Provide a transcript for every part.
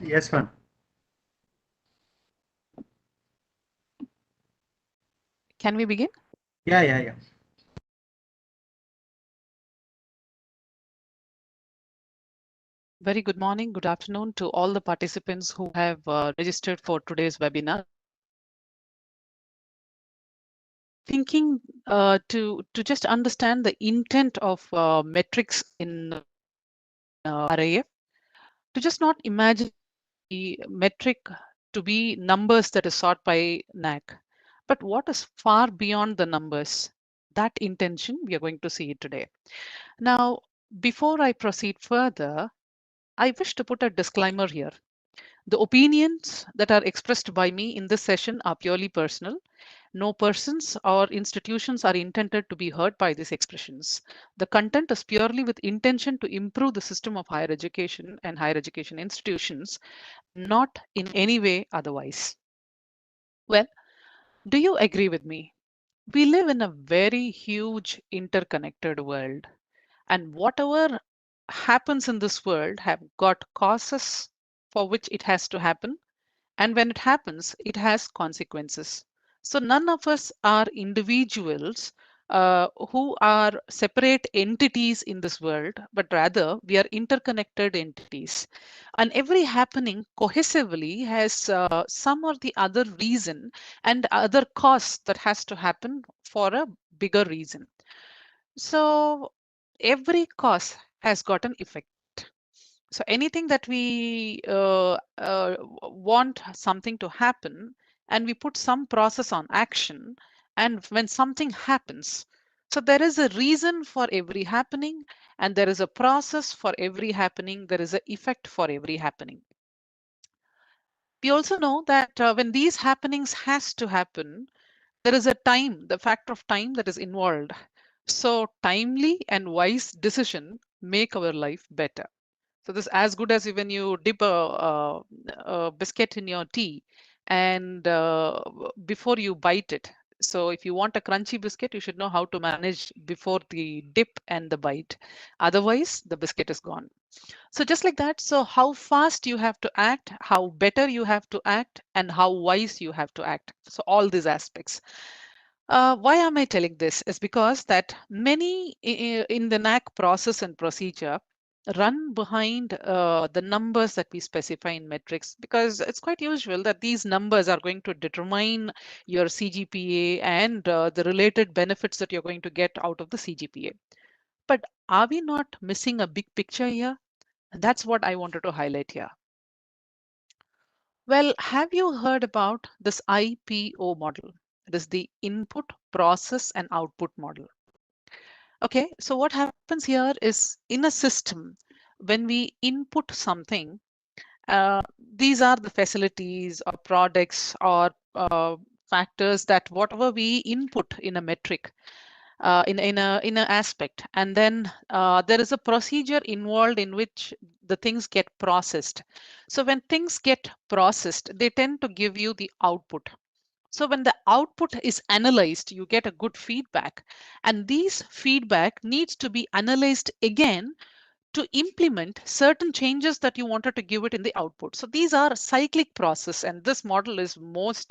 Yes, ma'am. Can we begin? Yeah. Very good morning, good afternoon to all the participants who have registered for today's webinar. Thinking to just understand the intent of metrics in RAF, to just not imagine the metric to be numbers that is sought by NAAC, but what is far beyond the numbers. That intention we are going to see today. Now, before I proceed further, I wish to put a disclaimer here. The opinions that are expressed by me in this session are purely personal. No persons or institutions are intended to be hurt by these expressions. The content is purely with intention to improve the system of higher education and higher education institutions, not in any way otherwise. Well, do you agree with me? We live in a very huge interconnected world, and whatever happens in this world have got causes for which it has to happen, and when it happens, it has consequences. So none of us are individuals who are separate entities in this world, but rather we are interconnected entities. And every happening cohesively has some or the other reason and other cause that has to happen for a bigger reason. So every cause has got an effect. So anything that we want something to happen, and we put some process on action, and when something happens, so there is a reason for every happening, and there is a process for every happening, there is an effect for every happening. We also know that when these happenings has to happen, there is a time, the factor of time that is involved. So timely and wise decision make our life better. So this is as good as when you dip a biscuit in your tea and before you bite it. So if you want a crunchy biscuit, you should know how to manage before the dip and the bite. Otherwise, the biscuit is gone. So just like that, so how fast you have to act, how better you have to act, and how wise you have to act. So all these aspects. Why am I telling this? Is because that many in the NAC process and procedure run behind the numbers that we specify in metrics, because it's quite usual that these numbers are going to determine your CGPA and the related benefits that you're going to get out of the CGPA. But are we not missing a big picture here? And that's what I wanted to highlight here. Well, have you heard about this IPO model? It is the input, process, and output model. Okay, so what happens here is in a system, when we input something, these are the facilities or products or factors that whatever we input in a metric, in a aspect, and then there is a procedure involved in which the things get processed. So when things get processed, they tend to give you the output. So when the output is analyzed, you get a good feedback, and these feedback needs to be analyzed again to implement certain changes that you wanted to give it in the output. So these are cyclic process, and this model is most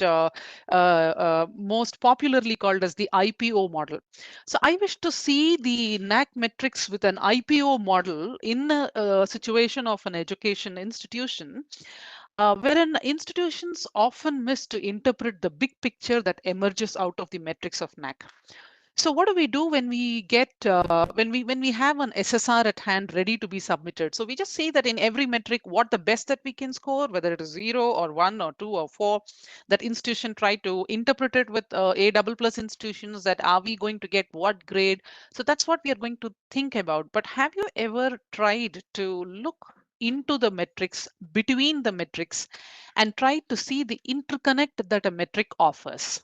popularly called as the IPO model. So I wish to see the NAC metrics with an IPO model in a situation of an education institution, wherein institutions often miss to interpret the big picture that emerges out of the metrics of NAC. So what do we do when we get when we have an SSR at hand ready to be submitted? So we just say that in every metric, what the best that we can score, whether it is 0 or 1 or 2 or 4, that institution try to interpret it with A double plus institutions, that are we going to get what grade? So that's what we are going to think about. But have you ever tried to look into the metrics, between the metrics, and try to see the interconnect that a metric offers?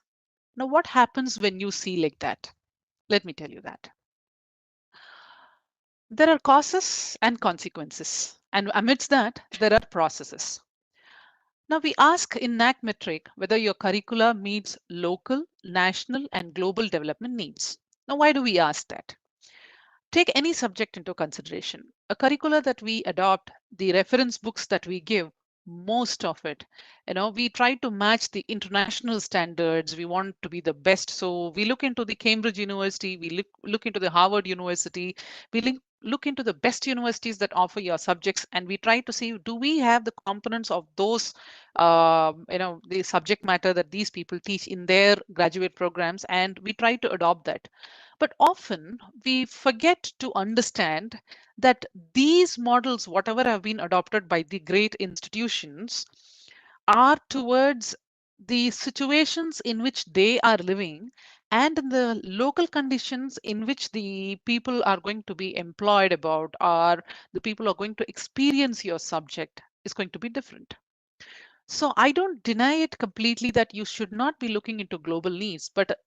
Now, what happens when you see like that? Let me tell you that. There are causes and consequences, and amidst that, there are processes. Now, we ask in NAC metric whether your curricula meets local, national, and global development needs. Now, why do we ask that? Take any subject into consideration. A curricula that we adopt, the reference books that we give, most of it. We try to match the international standards. We want to be the best, so we look into the Cambridge University, we look into the Harvard University, look into the best universities that offer your subjects, and we try to see, do we have the components of those, the subject matter that these people teach in their graduate programs, and we try to adopt that. But often we forget to understand that these models, whatever have been adopted by the great institutions, are towards the situations in which they are living and in the local conditions in which the people are going to be employed about, or the people are going to experience your subject is going to be different. So I don't deny it completely that you should not be looking into global needs, but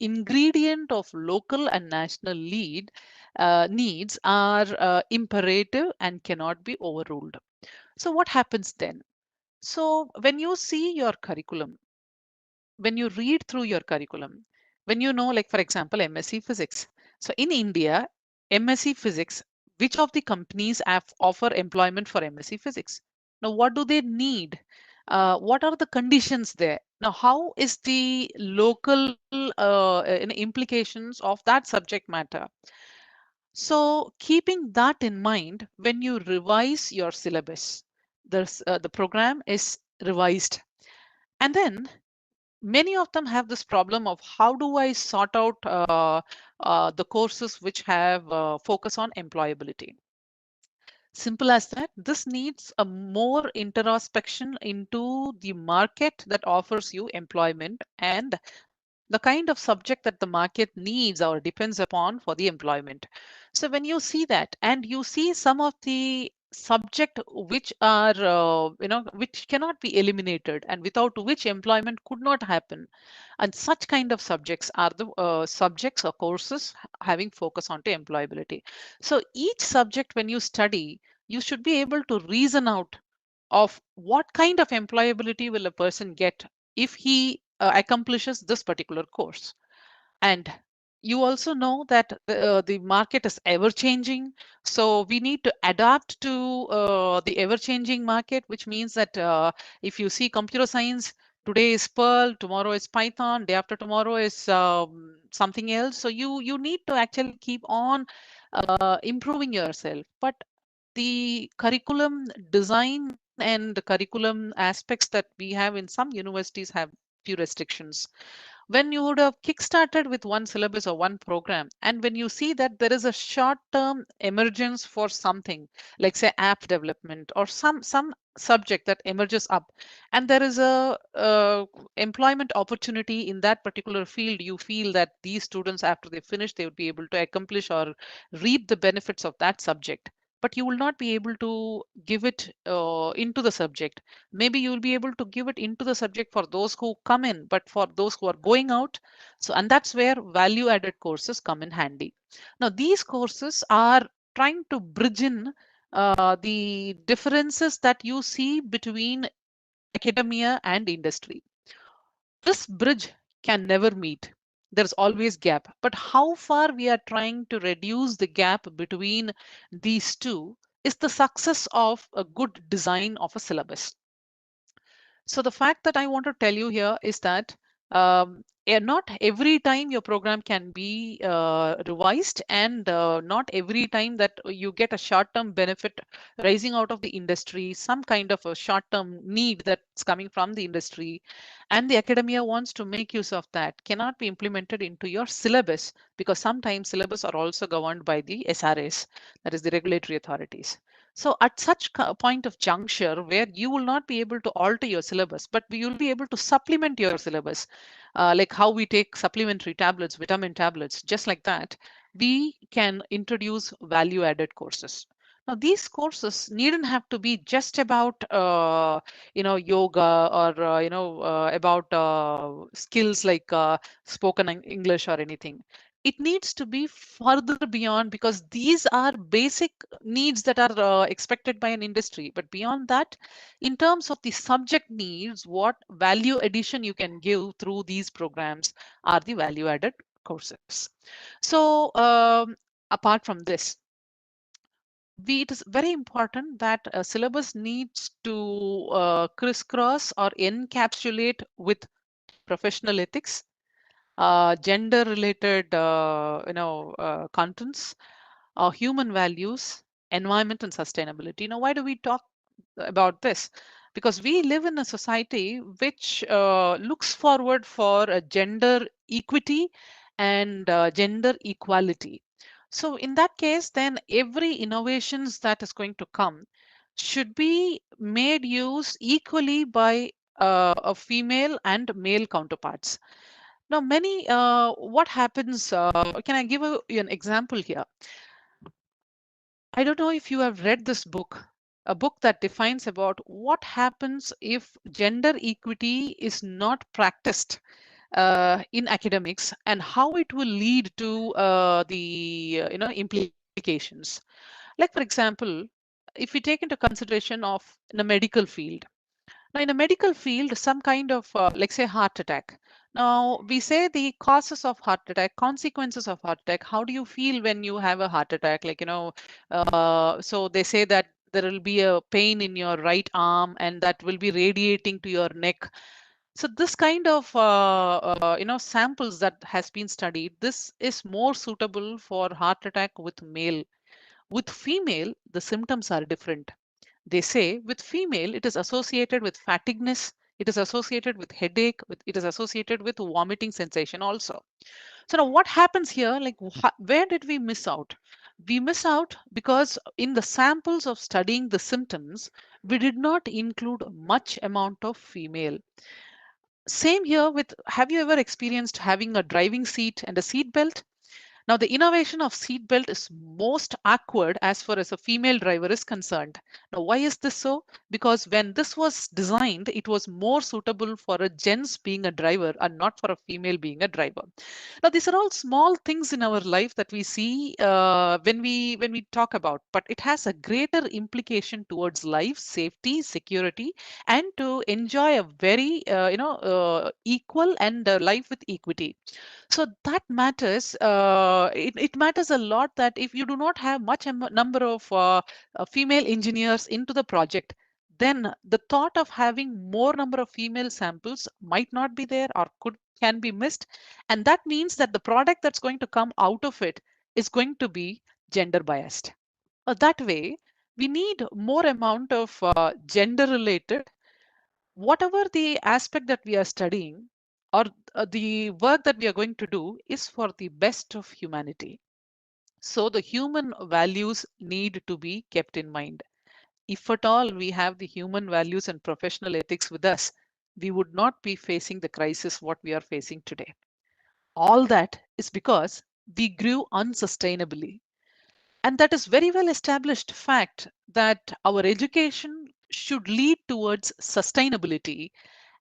ingredient of local and national needs are imperative and cannot be overruled. So what happens then? So when you see your curriculum, when you read through your curriculum, when you know, like for example, MSc Physics. So in India, MSc Physics, which of the companies offer employment for MSc Physics? Now, what do they need? What are the conditions there? Now, how is the local implications of that subject matter? So, keeping that in mind, when you revise your syllabus, the program is revised. And then many of them have this problem of, how do I sort out the courses which have focus on employability? Simple as that. This needs a more introspection into the market that offers you employment and the kind of subject that the market needs or depends upon for the employment. So when you see that, and you see some of the subject which are which cannot be eliminated and without which employment could not happen, and such kind of subjects are the subjects or courses having focus on to employability. So each subject, when you study, you should be able to reason out of what kind of employability will a person get if he accomplishes this particular course. And you also know that the market is ever changing. So we need to adapt to the ever changing market, which means that if you see computer science, today is Perl, tomorrow is Python, day after tomorrow is something else. So you need to actually keep on improving yourself. But the curriculum design and the curriculum aspects that we have in some universities have few restrictions. When you would have kickstarted with one syllabus or one program, and when you see that there is a short term emergence for something, like say app development or some subject that emerges up, and there is a employment opportunity in that particular field, you feel that these students, after they finish, they would be able to accomplish or reap the benefits of that subject, but you will not be able to give it into the subject. Maybe you will be able to give it into the subject for those who come in, but for those who are going out. So, and that's where value added courses come in handy. Now, these courses are trying to bridge in the differences that you see between academia and industry. This bridge can never meet. There's always gap. But how far we are trying to reduce the gap between these two is the success of a good design of a syllabus. So the fact that I want to tell you here is that not every time your program can be revised, and not every time that you get a short-term benefit rising out of the industry, some kind of a short-term need that's coming from the industry, and the academia wants to make use of that, cannot be implemented into your syllabus, because sometimes syllabus are also governed by the SRAs, that is the regulatory authorities. So at such point of juncture where you will not be able to alter your syllabus, but you will be able to supplement your syllabus, like how we take supplementary tablets, vitamin tablets, just like that, we can introduce value added courses. Now, these courses needn't have to be just about, yoga, or, about skills like spoken English or anything. It needs to be further beyond, because these are basic needs that are expected by an industry. But beyond that, in terms of the subject needs, what value addition you can give through these programs are the value added courses. So apart from this, it is very important that a syllabus needs to crisscross or encapsulate with professional ethics, gender related contents, human values, environment and sustainability. Why do we talk about this? Because we live in a society which looks forward for a gender equity and gender equality. So in that case, then every innovations that is going to come should be made use equally by a female and male counterparts. Now, what happens? Can I give you an example here? I don't know if you have read this book, a book that defines about what happens if gender equity is not practiced in academics and how it will lead to the implications. Like for example, if we take into consideration of in the medical field. Now, in a medical field, some kind of, like say, heart attack. Now, we say the causes of heart attack, consequences of heart attack. How do you feel when you have a heart attack? So they say that there will be a pain in your right arm and that will be radiating to your neck. So this kind of, samples that has been studied, this is more suitable for heart attack with male. With female, the symptoms are different. They say with female, it is associated with fatigueness, it is associated with headache, it is associated with vomiting sensation also. So now what happens here? Like where did we miss out? We miss out because in the samples of studying the symptoms, we did not include much amount of female. Same here with, have you ever experienced having a driving seat and a seat belt? Now, the innovation of seat belt is most awkward as far as a female driver is concerned. Now, why is this so? Because when this was designed, it was more suitable for a gents being a driver and not for a female being a driver. Now, these are all small things in our life that we see when we talk about, but it has a greater implication towards life, safety, security, and to enjoy a very equal and life with equity. So that matters. It matters a lot that if you do not have much number of female engineers into the project, then the thought of having more number of female samples might not be there or can be missed, and that means that the product that's going to come out of it is going to be gender biased. That way, we need more amount of gender related, whatever the aspect that we are studying or the work that we are going to do is for the best of humanity. So the human values need to be kept in mind. If at all we have the human values and professional ethics with us, we would not be facing the crisis what we are facing today. All that is because we grew unsustainably. And that is very well established fact that our education should lead towards sustainability,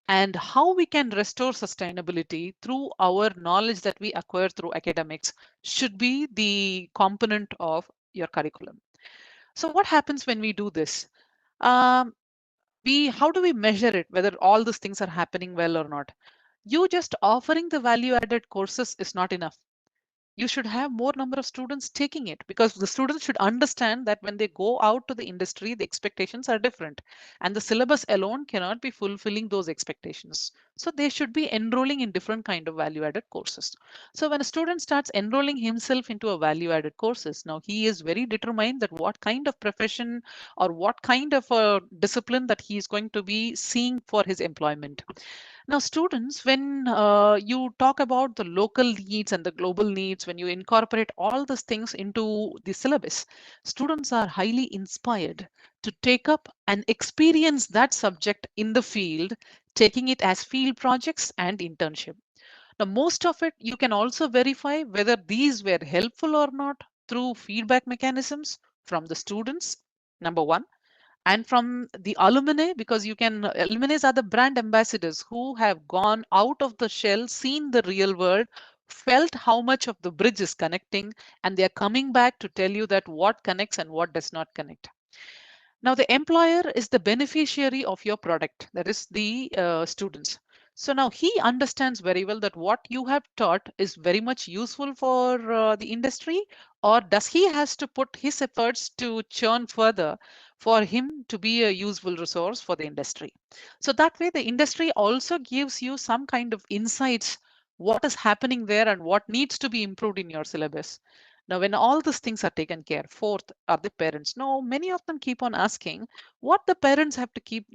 and how we can restore sustainability through our knowledge that we acquire through academics should be the component of your curriculum. So what happens when we do this? Um, we How do we measure it, whether all these things are happening well or not? You just offering the value added courses is not enough. You should have more number of students taking it, because the students should understand that when they go out to the industry, the expectations are different and the syllabus alone cannot be fulfilling those expectations. So they should be enrolling in different kind of value added courses. So when a student starts enrolling himself into a value added courses, now he is very determined that what kind of profession or what kind of a discipline that he is going to be seeing for his employment. Now, students, when you talk about the local needs and the global needs, when you incorporate all these things into the syllabus, students are highly inspired to take up and experience that subject in the field, taking it as field projects and internship. Now, most of it, you can also verify whether these were helpful or not through feedback mechanisms from the students, number one, and from the alumni, because you can alumni are the brand ambassadors who have gone out of the shell, seen the real world, felt how much of the bridge is connecting, and they are coming back to tell you that what connects and what does not connect. Now the employer is the beneficiary of your product, that is the students. So now he understands very well that what you have taught is very much useful for the industry, or does he has to put his efforts to churn further for him to be a useful resource for the industry? So that way the industry also gives you some kind of insights what is happening there and what needs to be improved in your syllabus. Now, when all these things are taken care, fourth are the parents. Now, many of them keep on asking what the parents have to keep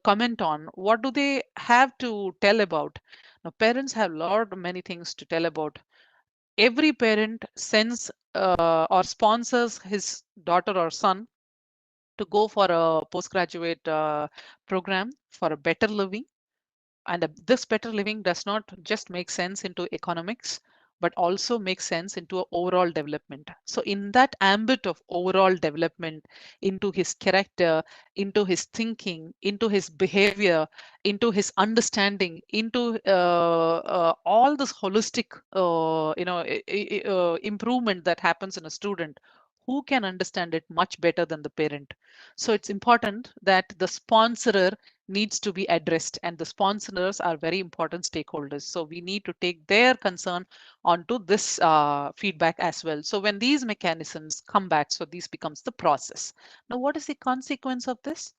comment on. What do they have to tell about? Now, parents have a lot many things to tell about. Every parent sends or sponsors his daughter or son to go for a postgraduate program for a better living, and this better living does not just make sense into economics, but also makes sense into overall development. So in that ambit of overall development, into his character, into his thinking, into his behavior, into his understanding, into all this holistic improvement that happens in a student, who can understand it much better than the parent? So it's important that the sponsorer needs to be addressed, and the sponsors are very important stakeholders, so we need to take their concern onto this feedback as well. So when these mechanisms come back, so this becomes the process. Now what is the consequence of this?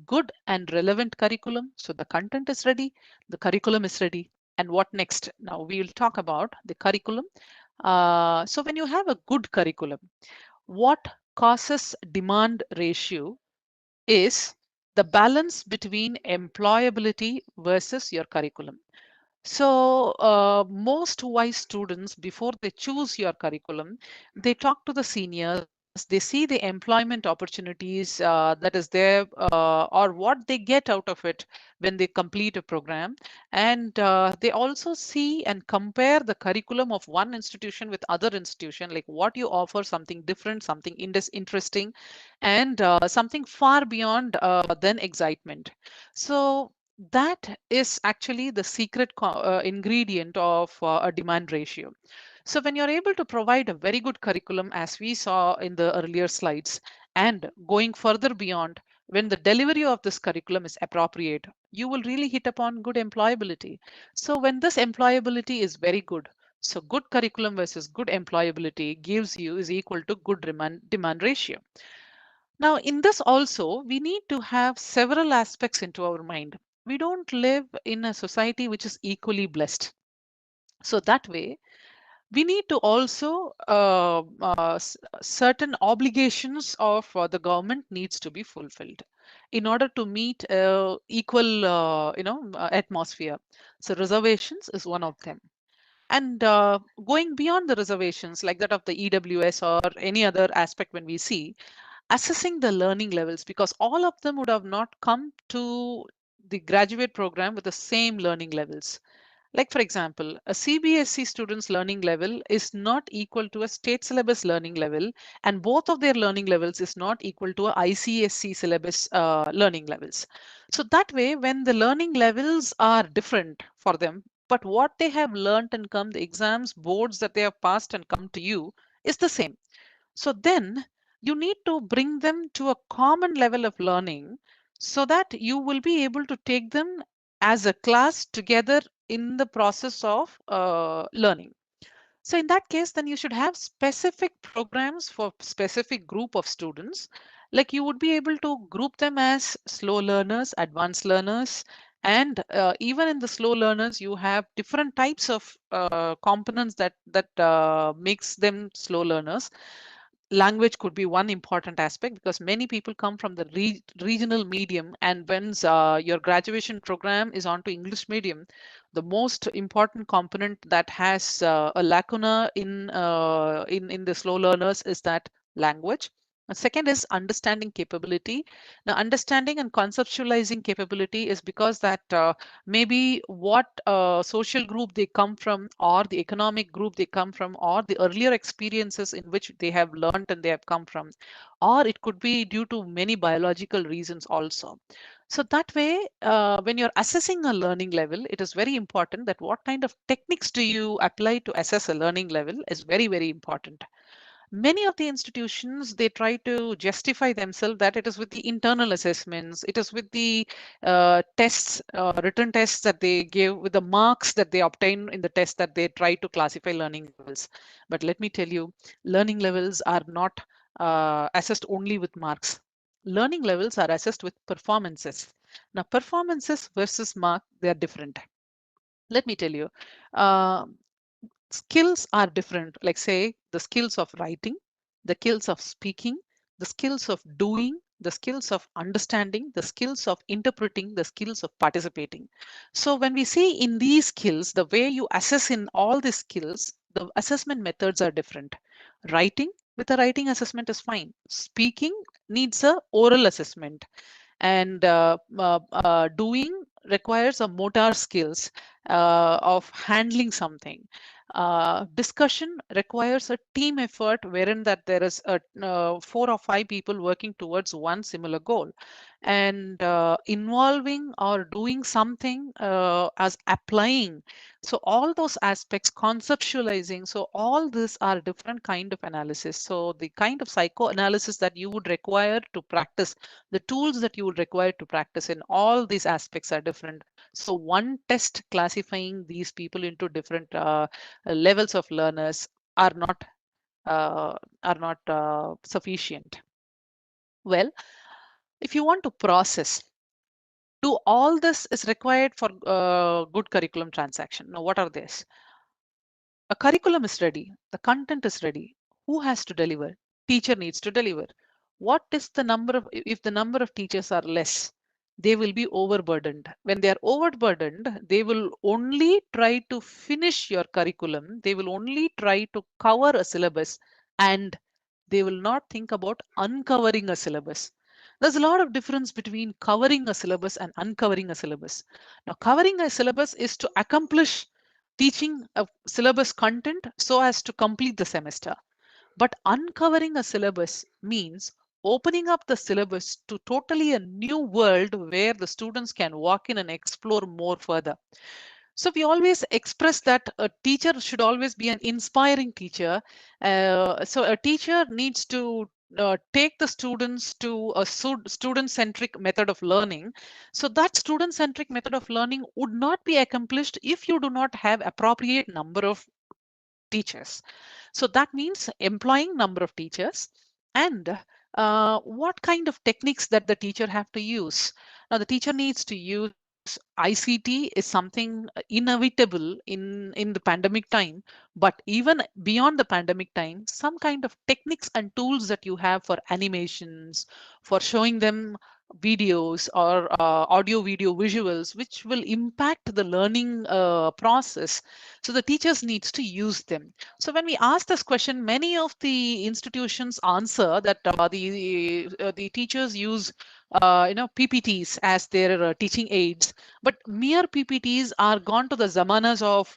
Good and relevant curriculum. So the content is ready, the curriculum is ready, and what next? Now we will talk about the curriculum. So when you have a good curriculum, what causes demand ratio is the balance between employability versus your curriculum. So most wise students, before they choose your curriculum, they talk to the seniors, they see the employment opportunities that is there, or what they get out of it when they complete a program. And they also see and compare the curriculum of one institution with other institution, like what you offer, something different, something interesting, and something far beyond than excitement. So that is actually the secret ingredient of a demand ratio. So when you're able to provide a very good curriculum, as we saw in the earlier slides, and going further beyond, when the delivery of this curriculum is appropriate, you will really hit upon good employability. So when this employability is very good, so good curriculum versus good employability gives you is equal to good demand ratio. Now, in this also, we need to have several aspects into our mind. We don't live in a society which is equally blessed. So that way, we need to also certain obligations of the government needs to be fulfilled in order to meet equal, atmosphere. So reservations is one of them. And going beyond the reservations, like that of the EWS or any other aspect, when we see assessing the learning levels, because all of them would have not come to the graduate program with the same learning levels. Like for example, a CBSE student's learning level is not equal to a state syllabus learning level, and both of their learning levels is not equal to a ICSC syllabus learning levels. So that way, when the learning levels are different for them, but what they have learned and come, the exams, boards that they have passed and come to you is the same. So then you need to bring them to a common level of learning so that you will be able to take them as a class together in the process of learning. So in that case, then you should have specific programs for specific group of students. Like you would be able to group them as slow learners, advanced learners, and even in the slow learners, you have different types of components that makes them slow learners. Language could be one important aspect, because many people come from the regional medium, and when your graduation program is onto English medium, the most important component that has a lacuna in the slow learners is that language. Second is understanding capability. Now, understanding and conceptualizing capability is because that maybe what social group they come from, or the economic group they come from, or the earlier experiences in which they have learned and they have come from, or it could be due to many biological reasons also. So that way, when you're assessing a learning level, it is very important that what kind of techniques do you apply to assess a learning level is very, very important. Many of the institutions, they try to justify themselves that it is with the internal assessments, it is with the tests, written tests that they give, with the marks that they obtain in the test, that they try to classify learning levels. But let me tell you, learning levels are not assessed only with marks. Learning levels are assessed with performances. Now, performances versus mark, they are different. Let me tell you, uh, skills are different. Like, say, the skills of writing, the skills of speaking, the skills of doing, the skills of understanding, the skills of interpreting, the skills of participating. So when we see in these skills, the way you assess in all these skills, the assessment methods are different. Writing, with a writing assessment is fine. Speaking needs a oral assessment, and doing requires a motor skills of handling something. Discussion requires a team effort, wherein that there is a 4 or 5 people working towards one similar goal, and involving or doing something as applying. So all those aspects, conceptualizing, so all these are different kind of analysis. So the kind of psychoanalysis that you would require to practice, the tools that you would require to practice in all these aspects are different. So one test classifying these people into different levels of learners are not sufficient. Well, if you want to process, do all this is required for good curriculum transaction. Now, what are these? A curriculum is ready, the content is ready. Who has to deliver? Teacher needs to deliver. What is the number of, if the number of teachers are less, they will be overburdened. When they are overburdened, they will only try to finish your curriculum. They will only try to cover a syllabus, and they will not think about uncovering a syllabus. There's a lot of difference between covering a syllabus and uncovering a syllabus. Now, covering a syllabus is to accomplish teaching a syllabus content so as to complete the semester. But uncovering a syllabus means opening up the syllabus to totally a new world where the students can walk in and explore more further. So we always express that a teacher should always be an inspiring teacher. So a teacher needs to take the students to a student-centric method of learning. So that student-centric method of learning would not be accomplished if you do not have appropriate number of teachers. So that means employing number of teachers, and what kind of techniques that the teacher have to use. Now the teacher needs to use ICT is something inevitable in the pandemic time, but even beyond the pandemic time, some kind of techniques and tools that you have for animations, for showing them videos or audio video visuals which will impact the learning process. So the teachers needs to use them. So when we ask this question, many of the institutions answer that the teachers use PPTs as their teaching aids, but mere PPTs are gone to the zamanas of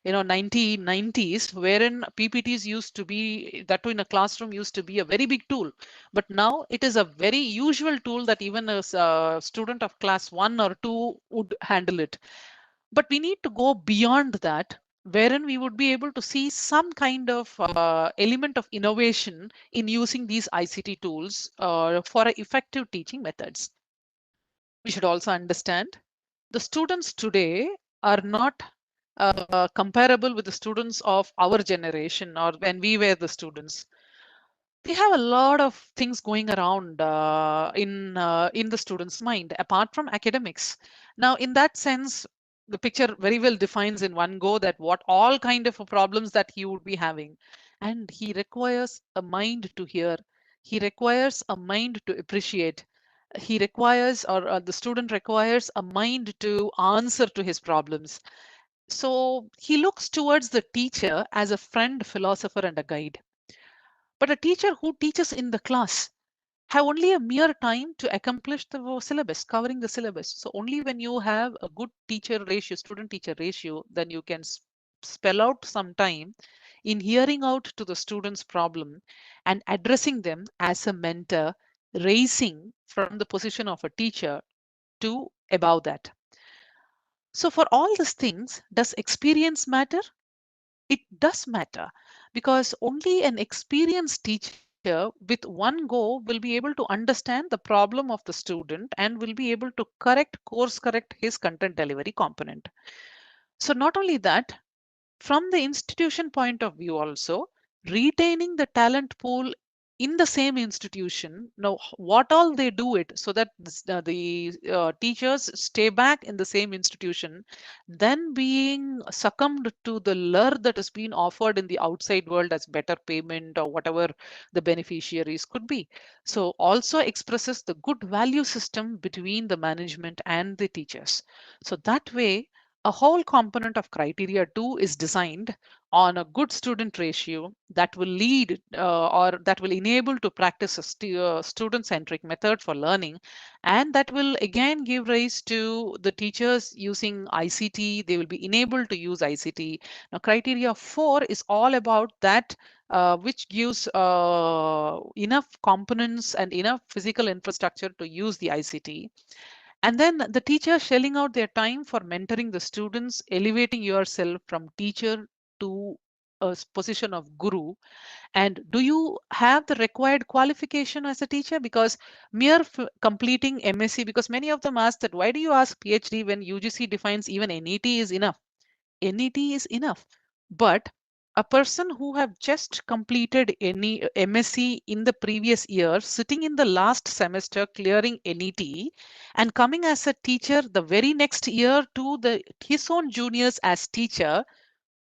1990s, wherein PPTs used to be, that too in a classroom, used to be a very big tool. But now it is a very usual tool that even a student of class 1 or 2 would handle it. But we need to go beyond that, wherein we would be able to see some kind of element of innovation in using these ICT tools for effective teaching methods. We should also understand the students today are not comparable with the students of our generation or when we were the students. They have a lot of things going around in the student's mind apart from academics. Now in that sense, the picture very well defines in one go that what all kind of problems that he would be having, and he requires a mind to hear, he requires a mind to appreciate, he requires, or the student requires a mind to answer to his problems. So he looks towards the teacher as a friend, philosopher, and a guide. But a teacher who teaches in the class have only a mere time to accomplish the syllabus, covering the syllabus. So only when you have a good teacher ratio, student teacher ratio, then you can spell out some time in hearing out to the student's problem and addressing them as a mentor, raising from the position of a teacher to above that. So for all these things, does experience matter? It does matter. because only an experienced teacher with one go will be able to understand the problem of the student and will be able to course correct his content delivery component. So not only that, from the institution point of view also, retaining the talent pool in the same institution, now what all they do it so that the teachers stay back in the same institution, then being succumbed to the lure that has been offered in the outside world as better payment or whatever the beneficiaries could be. So also expresses the good value system between the management and the teachers. So that way, a whole component of criteria 2 is designed on a good student ratio that will lead or that will enable to practice a student centric method for learning, and that will again give rise to the teachers using ICT. They will be enabled to use ICT. Now criteria 4 is all about that, which gives enough components and enough physical infrastructure to use the ICT. And then the teacher shelling out their time for mentoring the students, elevating yourself from teacher to a position of guru. And do you have the required qualification as a teacher? Because mere completing MSc, because many of them ask that, why do you ask PhD when UGC defines even NET is enough? NET is enough. But a person who have just completed any MSc in the previous year, sitting in the last semester clearing NET and coming as a teacher the very next year to his own juniors as teacher,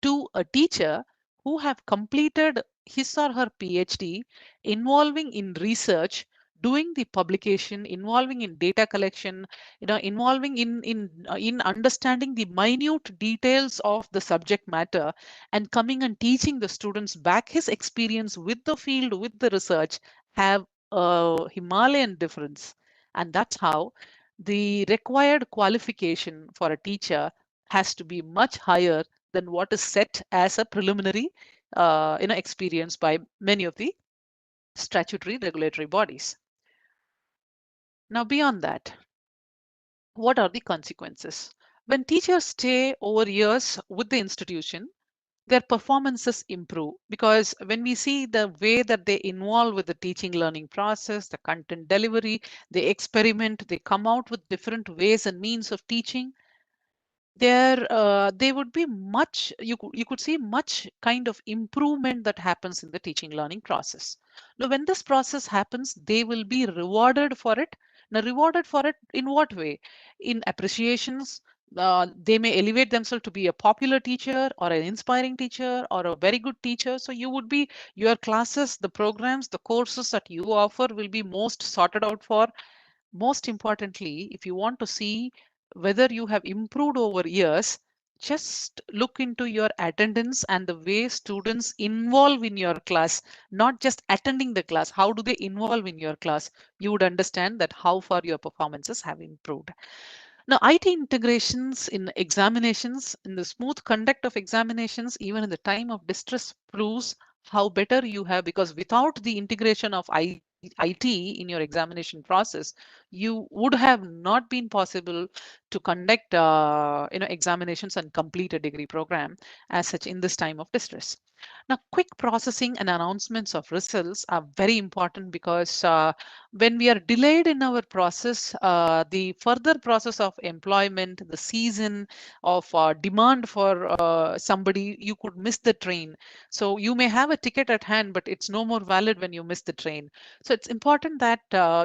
to a teacher who have completed his or her PhD, involving in research, doing the publication, involving in data collection, involving in understanding the minute details of the subject matter, and coming and teaching the students back his experience with the field, with the research, have a Himalayan difference. And that's how the required qualification for a teacher has to be much higher than what is set as a preliminary experience by many of the statutory regulatory bodies. Now, beyond that, what are the consequences? When teachers stay over years with the institution, their performances improve, because when we see the way that they involve with the teaching learning process, the content delivery, they experiment, they come out with different ways and means of teaching, they would be much, you could see much kind of improvement that happens in the teaching learning process. Now when this process happens, they will be rewarded for it. Now rewarded for it in what way? In appreciations. They may elevate themselves to be a popular teacher or an inspiring teacher or a very good teacher. So you would be, your classes, the programs, the courses that you offer will be most sorted out for. Most importantly, if you want to see whether you have improved over years, just look into your attendance and the way students involve in your class, not just attending the class. How do they involve in your class? You would understand that how far your performances have improved. Now, IT integrations in examinations, in the smooth conduct of examinations, even in the time of distress, proves how better you have, because without the integration of IT in your examination process, you would have not been possible to conduct examinations and complete a degree program as such in this time of distress. Now, quick processing and announcements of results are very important, because when we are delayed in our process, the further process of employment, the season of demand for somebody, you could miss the train. So you may have a ticket at hand, but it's no more valid when you miss the train. So it's important that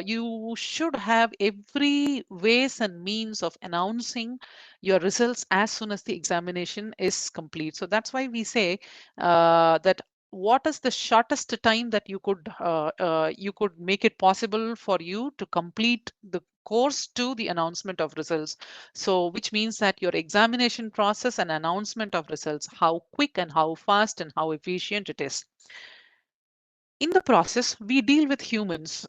you should have every ways and means of announcing your results as soon as the examination is complete. So that's why we say that what is the shortest time that you could make it possible for you to complete the course to the announcement of results. So which means that your examination process and announcement of results, how quick and how fast and how efficient it is. In the process, we deal with humans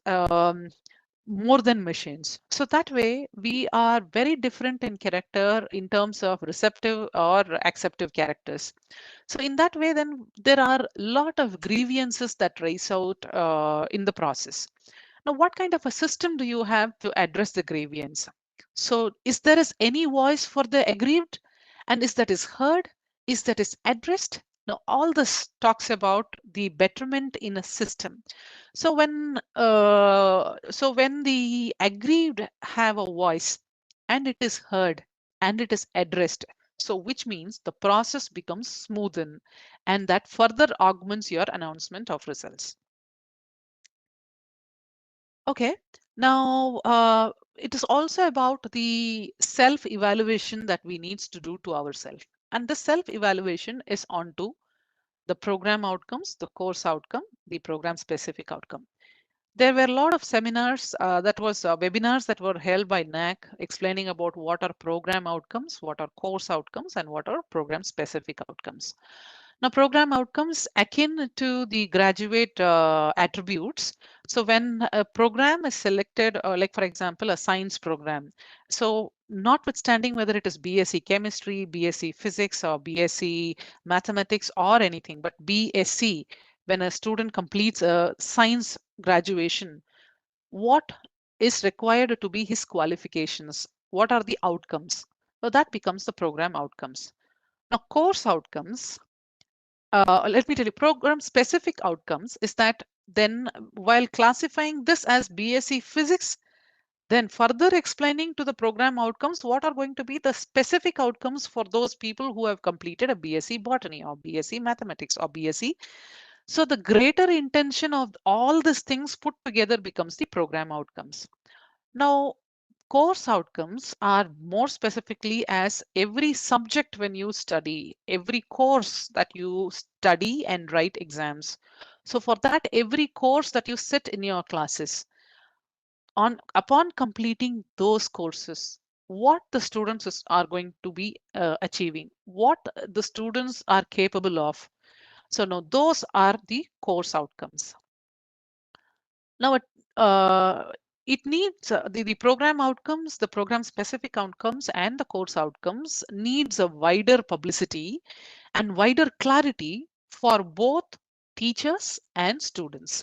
more than machines. So that way, we are very different in character in terms of receptive or acceptive characters. So in that way, then there are a lot of grievances that rise out in the process. Now, what kind of a system do you have to address the grievance? So is there is any voice for the aggrieved, and is that is heard? Is that is addressed? Now, all this talks about the betterment in a system. So when the aggrieved have a voice and it is heard and it is addressed, so which means the process becomes smoothened and that further augments your announcement of results. Okay. Now, it is also about the self-evaluation that we needs to do to ourselves. And the self-evaluation is onto the program outcomes, the course outcome, the program specific outcome. There were a lot of seminars, webinars that were held by NAAC explaining about what are program outcomes, what are course outcomes, and what are program specific outcomes. Now, program outcomes akin to the graduate attributes. So when a program is selected, like for example, a science program, so notwithstanding whether it is BSc chemistry, BSc physics, or BSc mathematics or anything, but BSc, when a student completes a science graduation, what is required to be his qualifications? What are the outcomes? So that becomes the program outcomes. Now, course outcomes, let me tell you, program specific outcomes is that then while classifying this as BSc physics, then further explaining to the program outcomes what are going to be the specific outcomes for those people who have completed a BSc botany or BSc mathematics or BSc. So the greater intention of all these things put together becomes the program outcomes. Now, course outcomes are more specifically as every subject when you study, every course that you study and write exams. So for that, every course that you sit in your classes, on upon completing those courses, what the students are going to be achieving, what the students are capable of. So now those are the course outcomes. Now, it needs the program outcomes, the program specific outcomes, and the course outcomes needs a wider publicity and wider clarity for both teachers and students.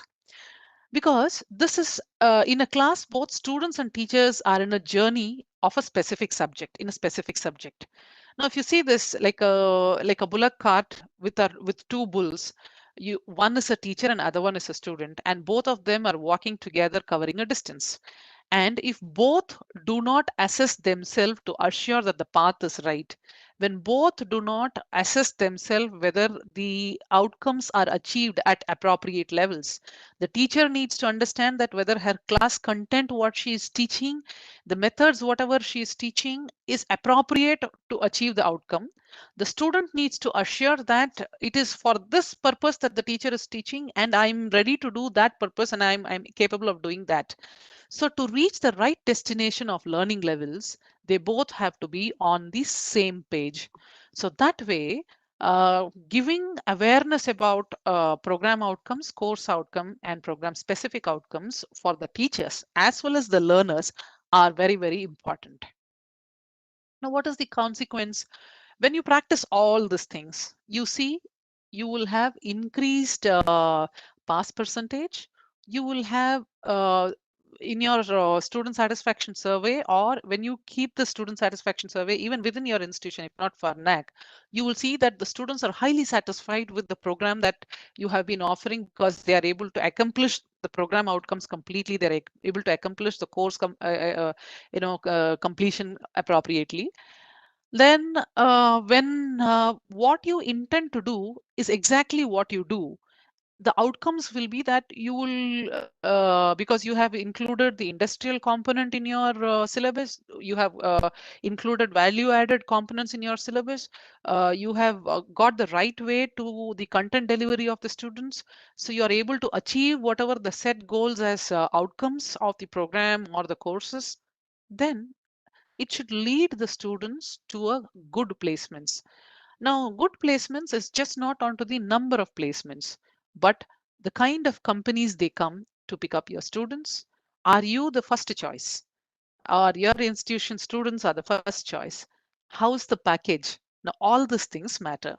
Because this is in a class, both students and teachers are in a journey of a specific subject, in a specific subject. Now, if you see this like a bullock cart with two bulls, one is a teacher and other one is a student, and both of them are walking together covering a distance. And if both do not assess themselves to assure that the path is right, when both do not assess themselves whether the outcomes are achieved at appropriate levels, the teacher needs to understand that whether her class content, what she is teaching, the methods, whatever she is teaching, is appropriate to achieve the outcome. The student needs to assure that it is for this purpose that the teacher is teaching, and I'm ready to do that purpose, and I'm capable of doing that. So to reach the right destination of learning levels, they both have to be on the same page. So that way, giving awareness about program outcomes, course outcome, and program specific outcomes for the teachers as well as the learners are very, very important. Now, what is the consequence? When you practice all these things, you see, you will have increased pass percentage. You will have in your student satisfaction survey, or when you keep the student satisfaction survey, even within your institution, if not for NAC, you will see that the students are highly satisfied with the program that you have been offering because they are able to accomplish the program outcomes completely. They're able to accomplish the course completion appropriately. Then when what you intend to do is exactly what you do, the outcomes will be that you will because you have included the industrial component in your syllabus, you have included value added components in your syllabus, you have got the right way to the content delivery of the students, so you are able to achieve whatever the set goals as outcomes of the program or the courses. Then it should lead the students to a good placements. Now, good placements is just not onto the number of placements, but the kind of companies they come to pick up your students. Are you the first choice? Or your institution students are the first choice? How's the package? Now, all these things matter.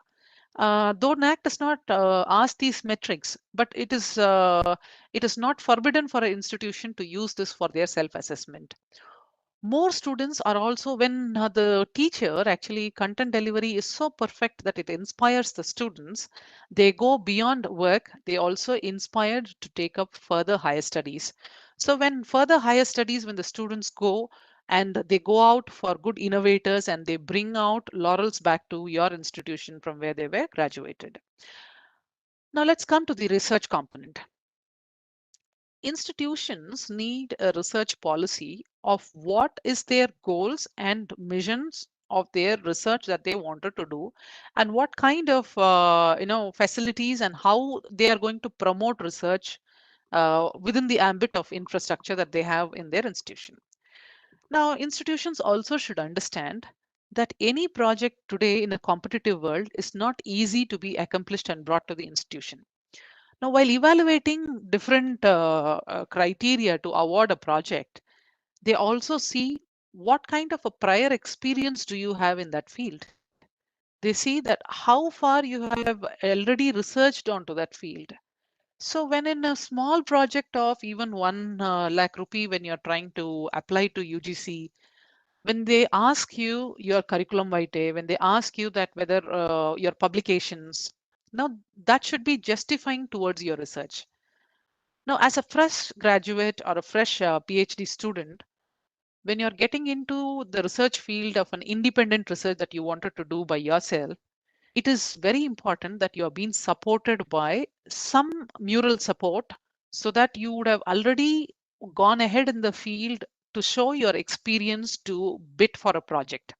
Though NAC does not ask these metrics, but it is not forbidden for an institution to use this for their self-assessment. More students are also, when the teacher actually content delivery is so perfect that it inspires the students, they go beyond work, they also inspired to take up further higher studies. So when further higher studies, when the students go and they go out for good innovators and they bring out laurels back to your institution from where they were graduated. Now let's come to the research component. Institutions need a research policy of what is their goals and missions of their research that they wanted to do, and what kind of facilities and how they are going to promote research within the ambit of infrastructure that they have in their institution. Now, institutions also should understand that any project today in a competitive world is not easy to be accomplished and brought to the institution. Now, while evaluating different criteria to award a project, they also see what kind of a prior experience do you have in that field. They see that how far you have already researched onto that field. So when in a small project of even 1 lakh rupee, when you're trying to apply to UGC, when they ask you your curriculum vitae, when they ask you that whether your publications, now that should be justifying towards your research. Now, as a fresh graduate or a fresh PhD student, when you're getting into the research field of an independent research that you wanted to do by yourself, it is very important that you are being supported by some mural support so that you would have already gone ahead in the field to show your experience to bid for a project.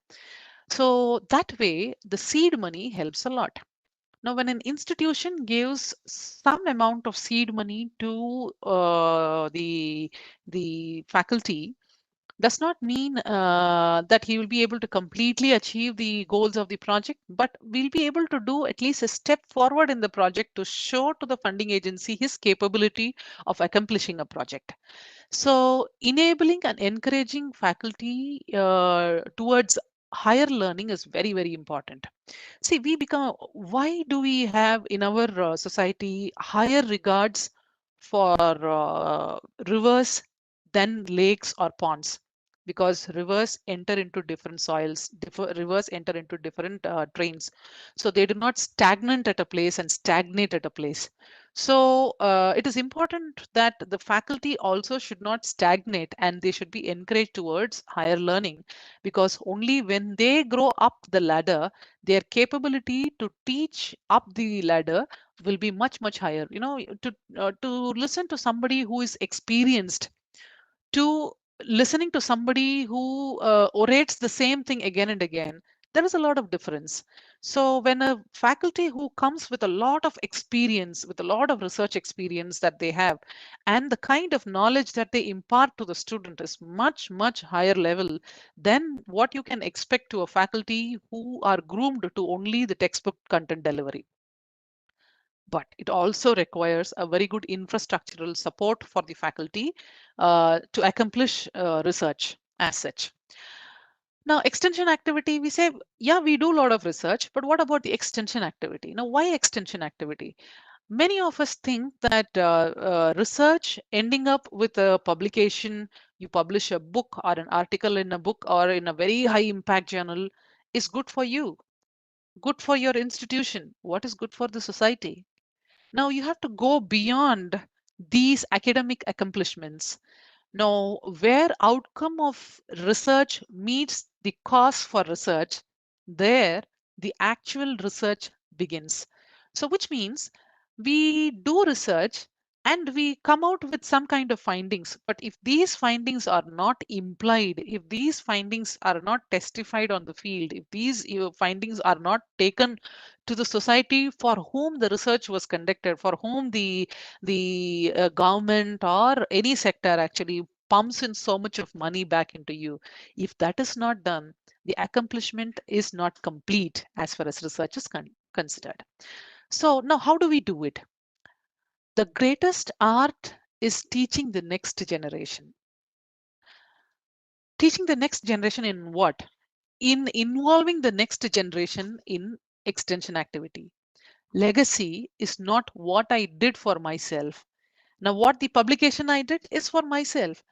So that way, the seed money helps a lot. Now, when an institution gives some amount of seed money to the faculty, does not mean that he will be able to completely achieve the goals of the project, but we'll be able to do at least a step forward in the project to show to the funding agency his capability of accomplishing a project. So, enabling and encouraging faculty towards higher learning is very, very important. See, why do we have in our society higher regards for rivers than lakes or ponds? Because rivers enter into different soils, rivers enter into different drains. So they do not stagnant at a place and stagnate at a place. So it is important that the faculty also should not stagnate and they should be encouraged towards higher learning, because only when they grow up the ladder, their capability to teach up the ladder will be much much higher. To listen to somebody who is experienced, to listening to somebody who orates the same thing again and again, there is a lot of difference. So when a faculty who comes with a lot of experience, with a lot of research experience that they have, and the kind of knowledge that they impart to the student is much much higher level than what you can expect to a faculty who are groomed to only the textbook content delivery. But it also requires a very good infrastructural support for the faculty to accomplish research as such. Now, extension activity, we say, yeah, we do a lot of research, but what about the extension activity? Now, why extension activity? Many of us think that research ending up with a publication, you publish a book or an article in a book or in a very high impact journal, is good for you, good for your institution. What is good for the society? Now you have to go beyond these academic accomplishments. Now, where outcome of research meets the cost for research, there the actual research begins. So, which means we do research and we come out with some kind of findings. But if these findings are not implied, if these findings are not testified on the field, if these findings are not taken to the society for whom the research was conducted, for whom the government or any sector actually pumps in so much of money back into you, if that is not done, the accomplishment is not complete as far as research is considered. So now how do we do it? The greatest art is teaching the next generation. Teaching the next generation in what? In involving the next generation in extension activity. Legacy is not what I did for myself. Now, what the publication I did is for myself.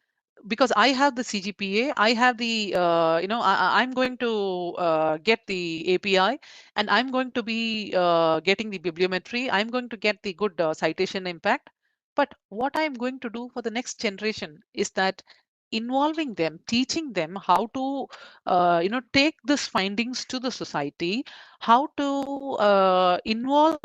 because I have the CGPA, I have the, I'm going to get the API, and I'm going to be getting the bibliometry. I'm going to get the good citation impact. But what I'm going to do for the next generation is that involving them, teaching them how to, take these findings to the society, how to involve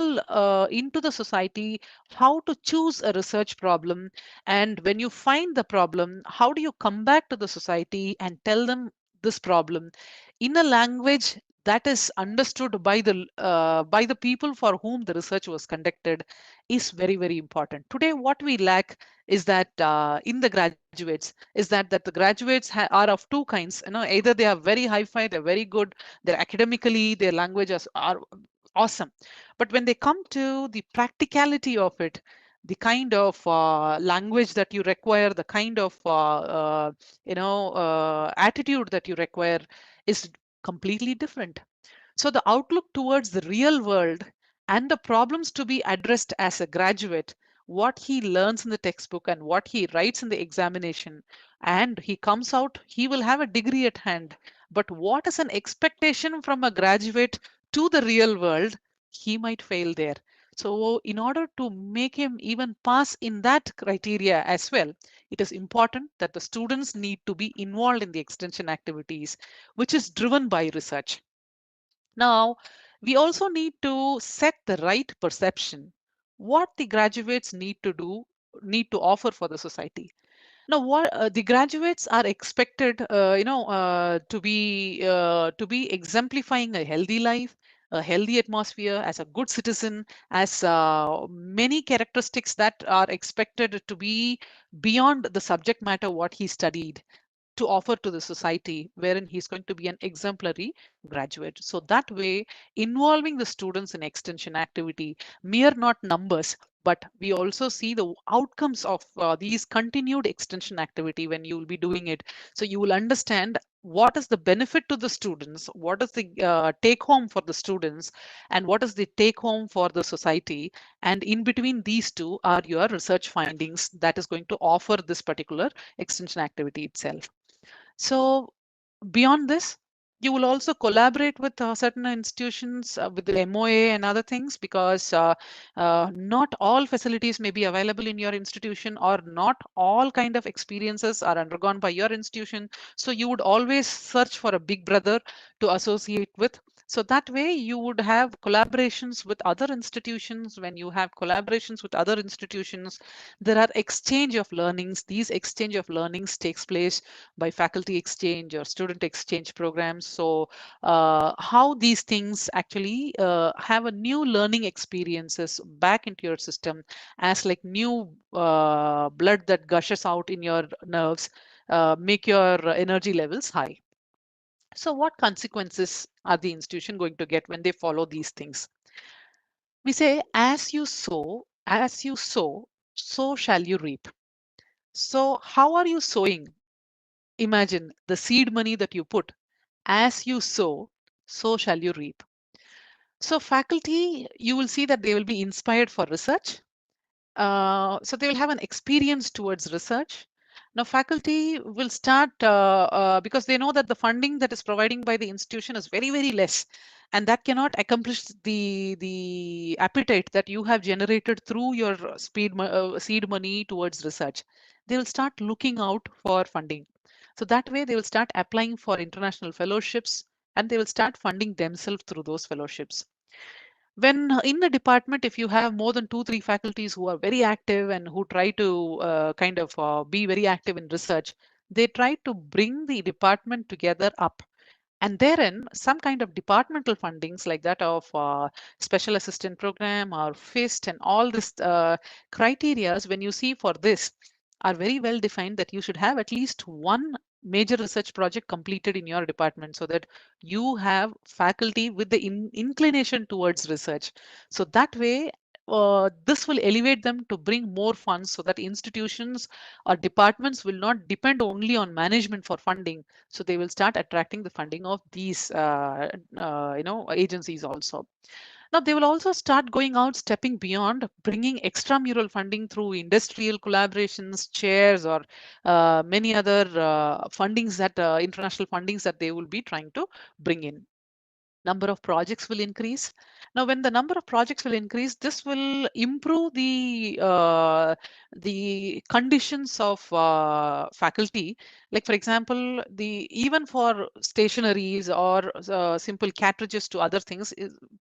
into the society, how to choose a research problem, and when you find the problem, how do you come back to the society and tell them this problem in a language that is understood by the people for whom the research was conducted is very, very important. Today, what we lack is that in the graduates is that the graduates are of two kinds. Either they are very high-fi, they're very good, they're academically, their languages are awesome, but when they come to the practicality of it, the kind of language that you require, the kind of attitude that you require is completely different. So the outlook towards the real world and the problems to be addressed as a graduate, what he learns in the textbook and what he writes in the examination, and he comes out, he will have a degree at hand. But what is an expectation from a graduate to the real world? He might fail there. So, in order to make him even pass in that criteria as well, it is important that the students need to be involved in the extension activities, which is driven by research. Now, we also need to set the right perception. What the graduates need to offer for the society. Now, what the graduates are expected, to be exemplifying a healthy life, a healthy atmosphere, as a good citizen, as many characteristics that are expected to be beyond the subject matter what he studied to offer to the society, wherein he's going to be an exemplary graduate. So that way, involving the students in extension activity, mere not numbers, but we also see the outcomes of these continued extension activity when you will be doing it. So you will understand what is the benefit to the students, what is the take home for the students, and what is the take home for the society. And in between these two are your research findings that is going to offer this particular extension activity itself. So beyond this, you will also collaborate with certain institutions with the MOA and other things, because not all facilities may be available in your institution, or not all kind of experiences are undergone by your institution. So you would always search for a big brother to associate with. So that way you would have collaborations with other institutions. When you have collaborations with other institutions, there are exchange of learnings. These exchange of learnings takes place by faculty exchange or student exchange programs. So how these things actually have a new learning experiences back into your system as like new blood that gushes out in your nerves, make your energy levels high. So what consequences are the institution going to get when they follow these things? We say, as you sow, so shall you reap. So how are you sowing? Imagine the seed money that you put. As you sow, so shall you reap. So faculty, you will see that they will be inspired for research. So they will have an experience towards research. Now faculty will start because they know that the funding that is providing by the institution is very, very less, and that cannot accomplish the appetite that you have generated through your seed money towards research. They will start looking out for funding. So that way they will start applying for international fellowships, and they will start funding themselves through those fellowships. When in the department, if you have more than 2 3 faculties who are very active and who try to kind of be very active in research, they try to bring the department together up, and therein some kind of departmental fundings like that of special assistant program or FIST and all this criterias, when you see for this, are very well defined, that you should have at least one major research project completed in your department, so that you have faculty with the inclination towards research. So that way, this will elevate them to bring more funds, so that institutions or departments will not depend only on management for funding. So they will start attracting the funding of these agencies also. Now they will also start going out, stepping beyond, bringing extramural funding through industrial collaborations, chairs, or many other fundings that international fundings that they will be trying to bring in. Number of projects will increase. Now, when the number of projects will increase, this will improve the conditions of faculty. Like for example, the even for stationaries or simple cartridges to other things,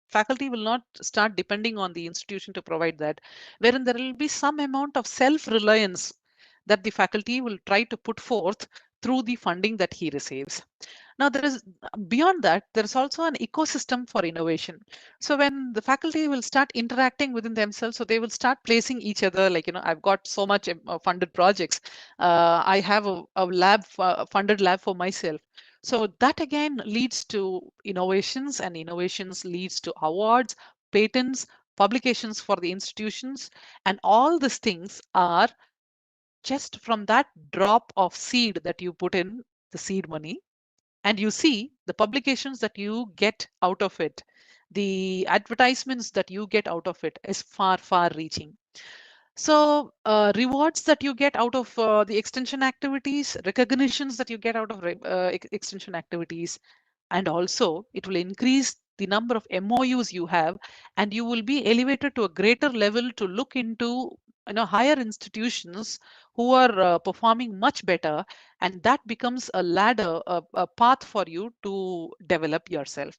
faculty will not start depending on the institution to provide that, wherein there will be some amount of self-reliance that the faculty will try to put forth through the funding that he receives. Now, there is beyond that, there is also an ecosystem for innovation. So when the faculty will start interacting within themselves, so they will start placing each other, like, I've got so much funded projects. I have a funded lab for myself. So that again leads to innovations, and innovations leads to awards, patents, publications for the institutions, and all these things are just from that drop of seed that you put in the seed money, and you see the publications that you get out of it, the advertisements that you get out of it is far, far reaching. So rewards that you get out of the extension activities, recognitions that you get out of extension activities, and also it will increase the number of MOUs you have, and you will be elevated to a greater level to look into higher institutions who are performing much better, and that becomes a ladder, a path for you to develop yourself.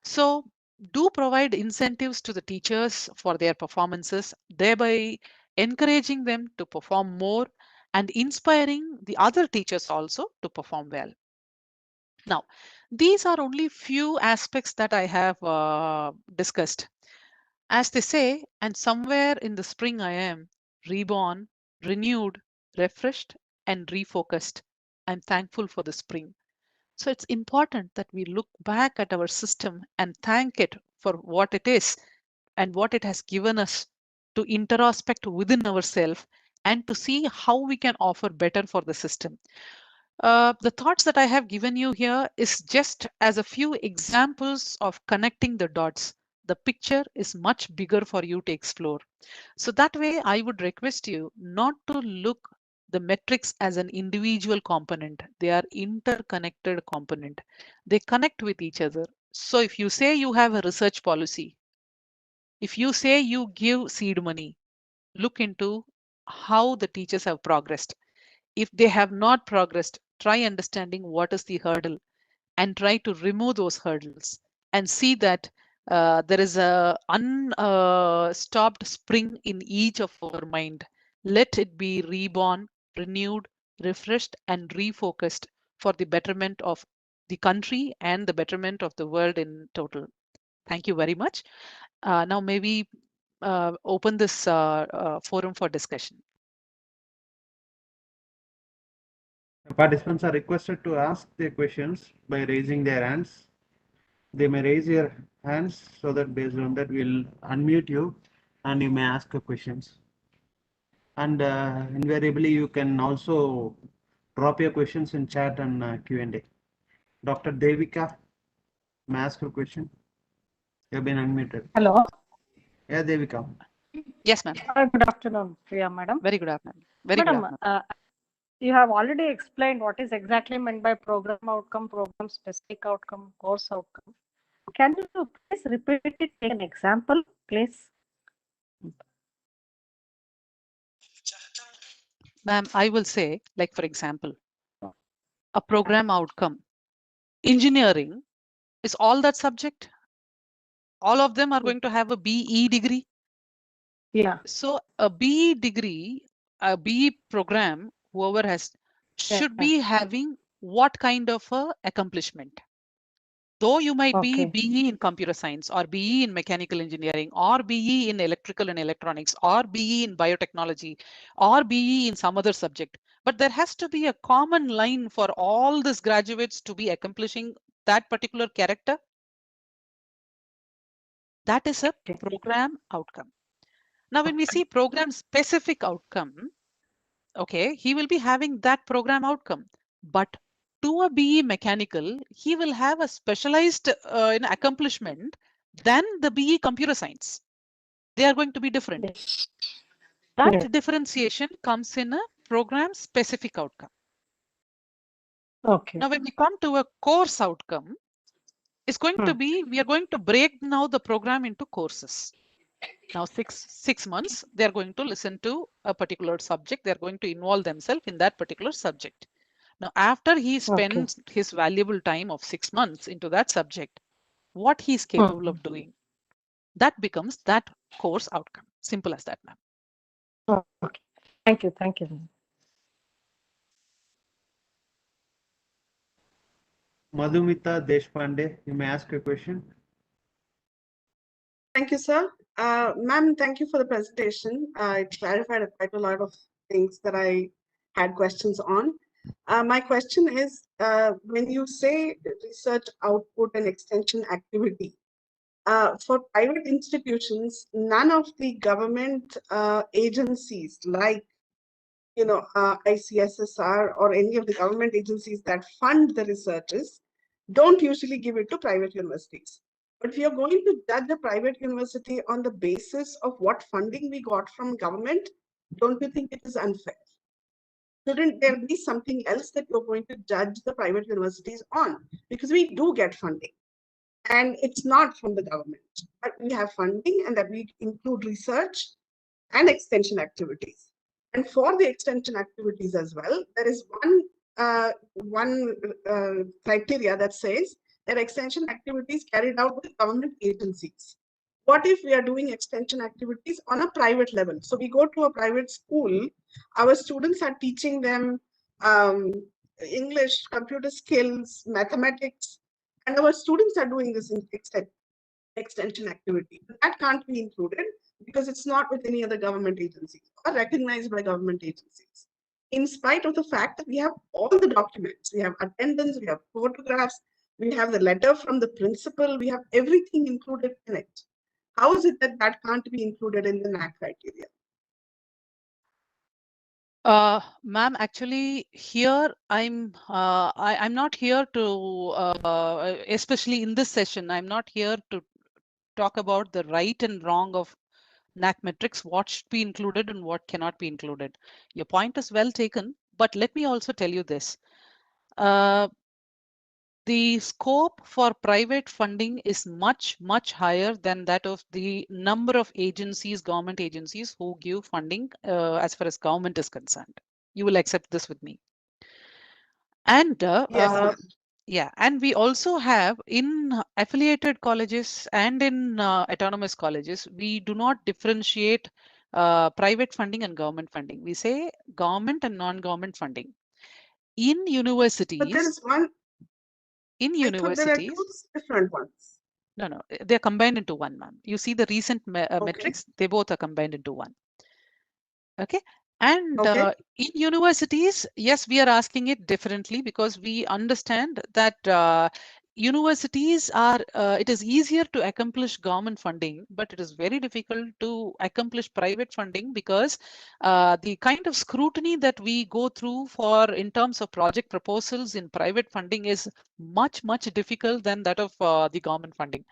So do provide incentives to the teachers for their performances, thereby encouraging them to perform more and inspiring the other teachers also to perform well. Now, these are only few aspects that I have discussed. As they say, and somewhere in the spring I am reborn, renewed, refreshed, and refocused. I'm thankful for the spring. So it's important that we look back at our system and thank it for what it is and what it has given us, to introspect within ourselves and to see how we can offer better for the system. The thoughts that I have given you here is just as a few examples of connecting the dots. The picture is much bigger for you to explore. So that way, I would request you not to look the metrics as an individual component. They are interconnected component. They connect with each other. So if you say you have a research policy, if you say you give seed money, look into how the teachers have progressed. If they have not progressed, try understanding what is the hurdle and try to remove those hurdles and see that there is a unstopped spring in each of our mind. Let it be reborn, renewed, refreshed, and refocused for the betterment of the country and the betterment of the world in total. Thank you very much. Now maybe open this forum for discussion. Participants are requested to ask their questions by raising their hands. They may raise your hands so that based on that we'll unmute you and you may ask your questions. And invariably you can also drop your questions in chat and Q&A. Dr. Devika, may I ask your question? You've been unmuted. Hello. Yeah, Devika. Yes, ma'am. Good afternoon, Priya madam. Very good afternoon. Very good Madam, afternoon. you have already explained what is exactly meant by program outcome, program specific outcome, course outcome. Can you please repeat it? Take an example, please. Ma'am, I will say, like for example, a program outcome. Engineering is all that subject. All of them are going to have a BE degree. Yeah. So a BE degree, a BE program, whoever has should be having what kind of a accomplishment? Though you might be BE in computer science or BE in mechanical engineering or BE in electrical and electronics or BE in biotechnology or BE in some other subject. But there has to be a common line for all these graduates to be accomplishing that particular character. That is a program outcome. Now, when we see program specific outcome, okay, he will be having that program outcome. But to a BE mechanical, he will have a specialized accomplishment than the BE Computer Science. They are going to be different. Yes. That Yes. differentiation comes in a program specific outcome. Okay. Now, when we come to a course outcome, it's going to be, we are going to break now the program into courses. Now, six months, they are going to listen to a particular subject. They are going to involve themselves in that particular subject. Now, after he spends his valuable time of 6 months into that subject, what he is capable of doing, that becomes that course outcome. Simple as that, ma'am. Okay. Thank you. Thank you. Madhumita Deshpande, you may ask a question. Thank you, sir. Ma'am, thank you for the presentation. It clarified quite a lot of things that I had questions on. My question is, when you say research output and extension activity, for private institutions, none of the government agencies like ICSSR or any of the government agencies that fund the researches don't usually give it to private universities. But if you're going to judge a private university on the basis of what funding we got from government, don't you think it is unfair? Shouldn't there be something else that you're going to judge the private universities on? Because we do get funding and it's not from the government, but we have funding and that we include research and extension activities. And for the extension activities as well, there is one criteria that says that extension activities carried out with government agencies. What if we are doing extension activities on a private level? So we go to a private school, our students are teaching them English, computer skills, mathematics, and our students are doing this in extension activity. But that can't be included because it's not with any other government agencies or recognized by government agencies. In spite of the fact that we have all the documents, we have attendance, we have photographs, we have the letter from the principal, we have everything included in it. How is it that that can't be included in the NAAC criteria? Ma'am, actually, here I'm not here to, especially in this session, I'm not here to talk about the right and wrong of NAAC metrics, what should be included and what cannot be included. Your point is well taken, but let me also tell you this. The scope for private funding is much, much higher than that of the number of agencies, government agencies who give funding as far as government is concerned. You will accept this with me. And Yes, yeah, and we also have in affiliated colleges and in autonomous colleges, we do not differentiate private funding and government funding. We say government and non-government funding. In universities, but there is one. in I thought there are two universities, different ones. no, they're combined into one, ma'am. You see the recent metrics, they both are combined into one. Okay. And in universities, yes, we are asking it differently because we understand that universities are, it is easier to accomplish government funding, but it is very difficult to accomplish private funding because the kind of scrutiny that we go through for in terms of project proposals in private funding is much, much difficult than that of the government funding.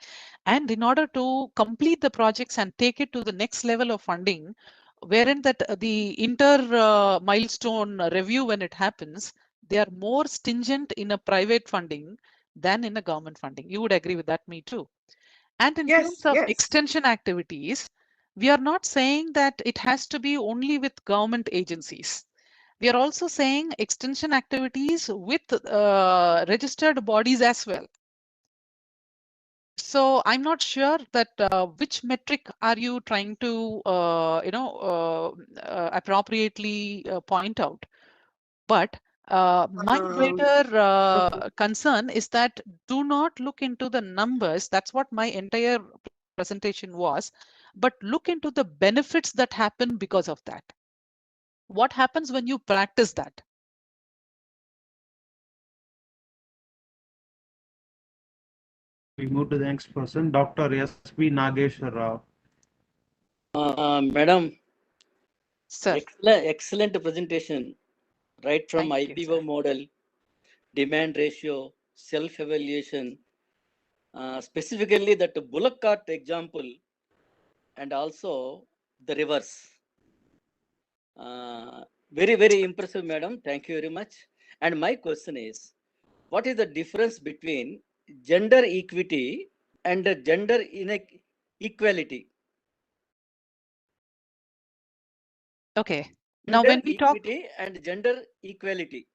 And in order to complete the projects and take it to the next level of funding, wherein that the inter milestone review, when it happens, they are more stringent in a private funding than in a government funding. You would agree with that, me too. And in terms of extension activities, we are not saying that it has to be only with government agencies. We are also saying extension activities with registered bodies as well. So I'm not sure that which metric are you trying to, appropriately point out. But my greater concern is that do not look into the numbers. That's what my entire presentation was. But look into the benefits that happen because of that. What happens when you practice that? We move to the next person, Dr. S.B. Nageshwar Rao. Madam, Sir. Excellent presentation, right from Thank you, IPO sir. model, demand ratio, self-evaluation, specifically that bullock cart example and also the reverse. Very, very impressive, madam. Thank you very much. And my question is, what is the difference between gender equity and gender inequality? Okay. Now, when we talk equity and gender equality,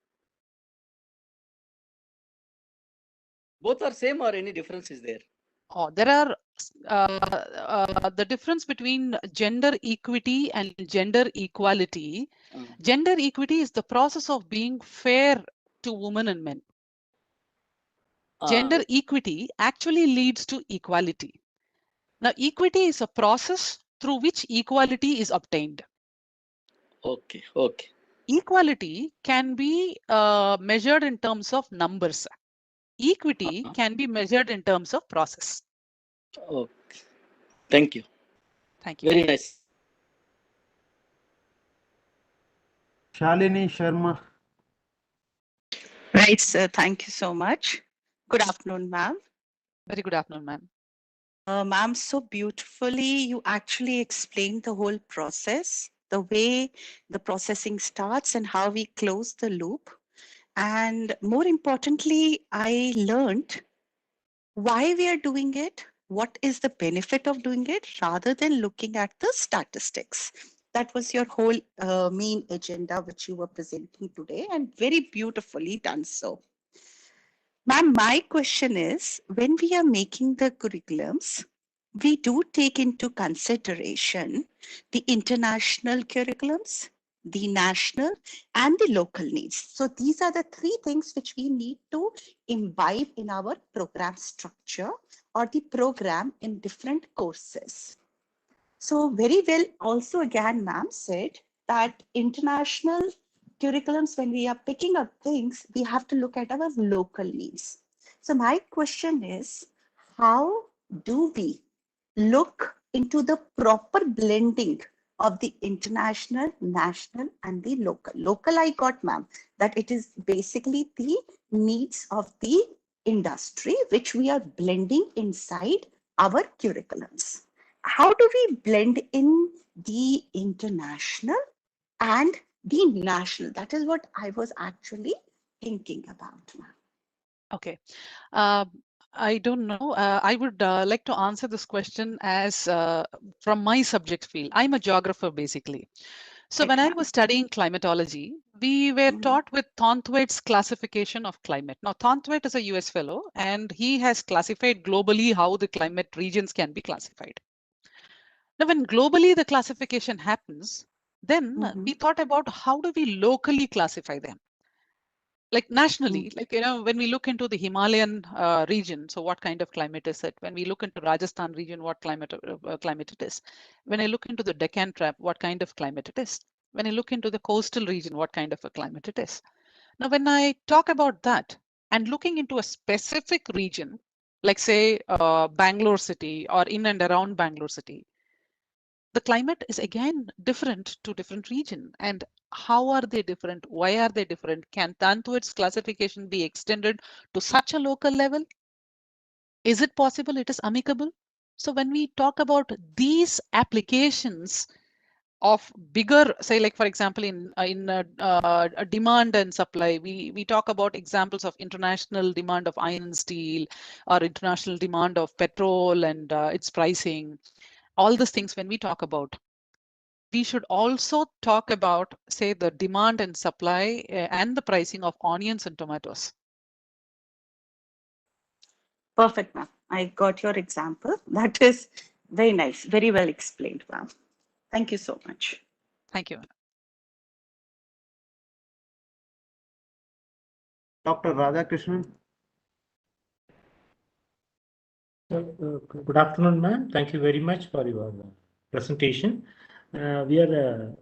both are same or any difference is there? Oh, there are the difference between gender equity and gender equality. Gender equity is the process of being fair to women and men. Gender equity actually leads to equality. Now, equity is a process through which equality is obtained. Okay, okay. Equality can be measured in terms of numbers. Equity can be measured in terms of process. Okay. Thank you. Thank you. Very nice. Shalini Sharma. Right, sir. Thank you so much. Good afternoon, ma'am. Very good afternoon, ma'am. Ma'am, so beautifully you actually explained the whole process, the way the processing starts and how we close the loop. And more importantly, I learned why we are doing it, what is the benefit of doing it, rather than looking at the statistics. That was your whole main agenda which you were presenting today, and very beautifully done so. Ma'am, my question is, when we are making the curriculums, we do take into consideration the international curriculums, the national, and the local needs. So these are the three things which we need to imbibe in our program structure or the program in different courses. So very well also again, ma'am said that international curriculums, when we are picking up things, we have to look at our local needs. So my question is, how do we look into the proper blending of the international, national, and the local? Local, I got, ma'am, that it is basically the needs of the industry, which we are blending inside our curriculums. How do we blend in the international and the national? That is what I was actually thinking about, ma'am. Okay. I don't know. I would like to answer this question as from my subject field. I'm a geographer, basically. So when I was studying climatology, we were taught with Thornthwaite's classification of climate. Now, Thornthwaite is a US fellow, and he has classified globally how the climate regions can be classified. Now, when globally the classification happens, then we thought about how do we locally classify them? Like nationally, like, when we look into the Himalayan region, so what kind of climate is it? When we look into Rajasthan region, what climate it is? When I look into the Deccan Trap, what kind of climate it is? When I look into the coastal region, what kind of a climate it is? Now, when I talk about that and looking into a specific region, like say Bangalore city or in and around Bangalore city, the climate is again different to different region. And how are they different? Why are they different? Can Tantuit's classification be extended to such a local level? Is it possible? It is amicable. So when we talk about these applications of bigger, say, like for example, in a demand and supply, we talk about examples of international demand of iron and steel, or international demand of petrol and its pricing. All these things, when we talk about, we should also talk about, say, the demand and supply and the pricing of onions and tomatoes. Perfect, ma'am. I got your example. That is very nice. Very well explained, ma'am. Thank you so much. Thank you. Dr. Radhakrishnan. Good afternoon, ma'am. Thank you very much for your presentation. We are a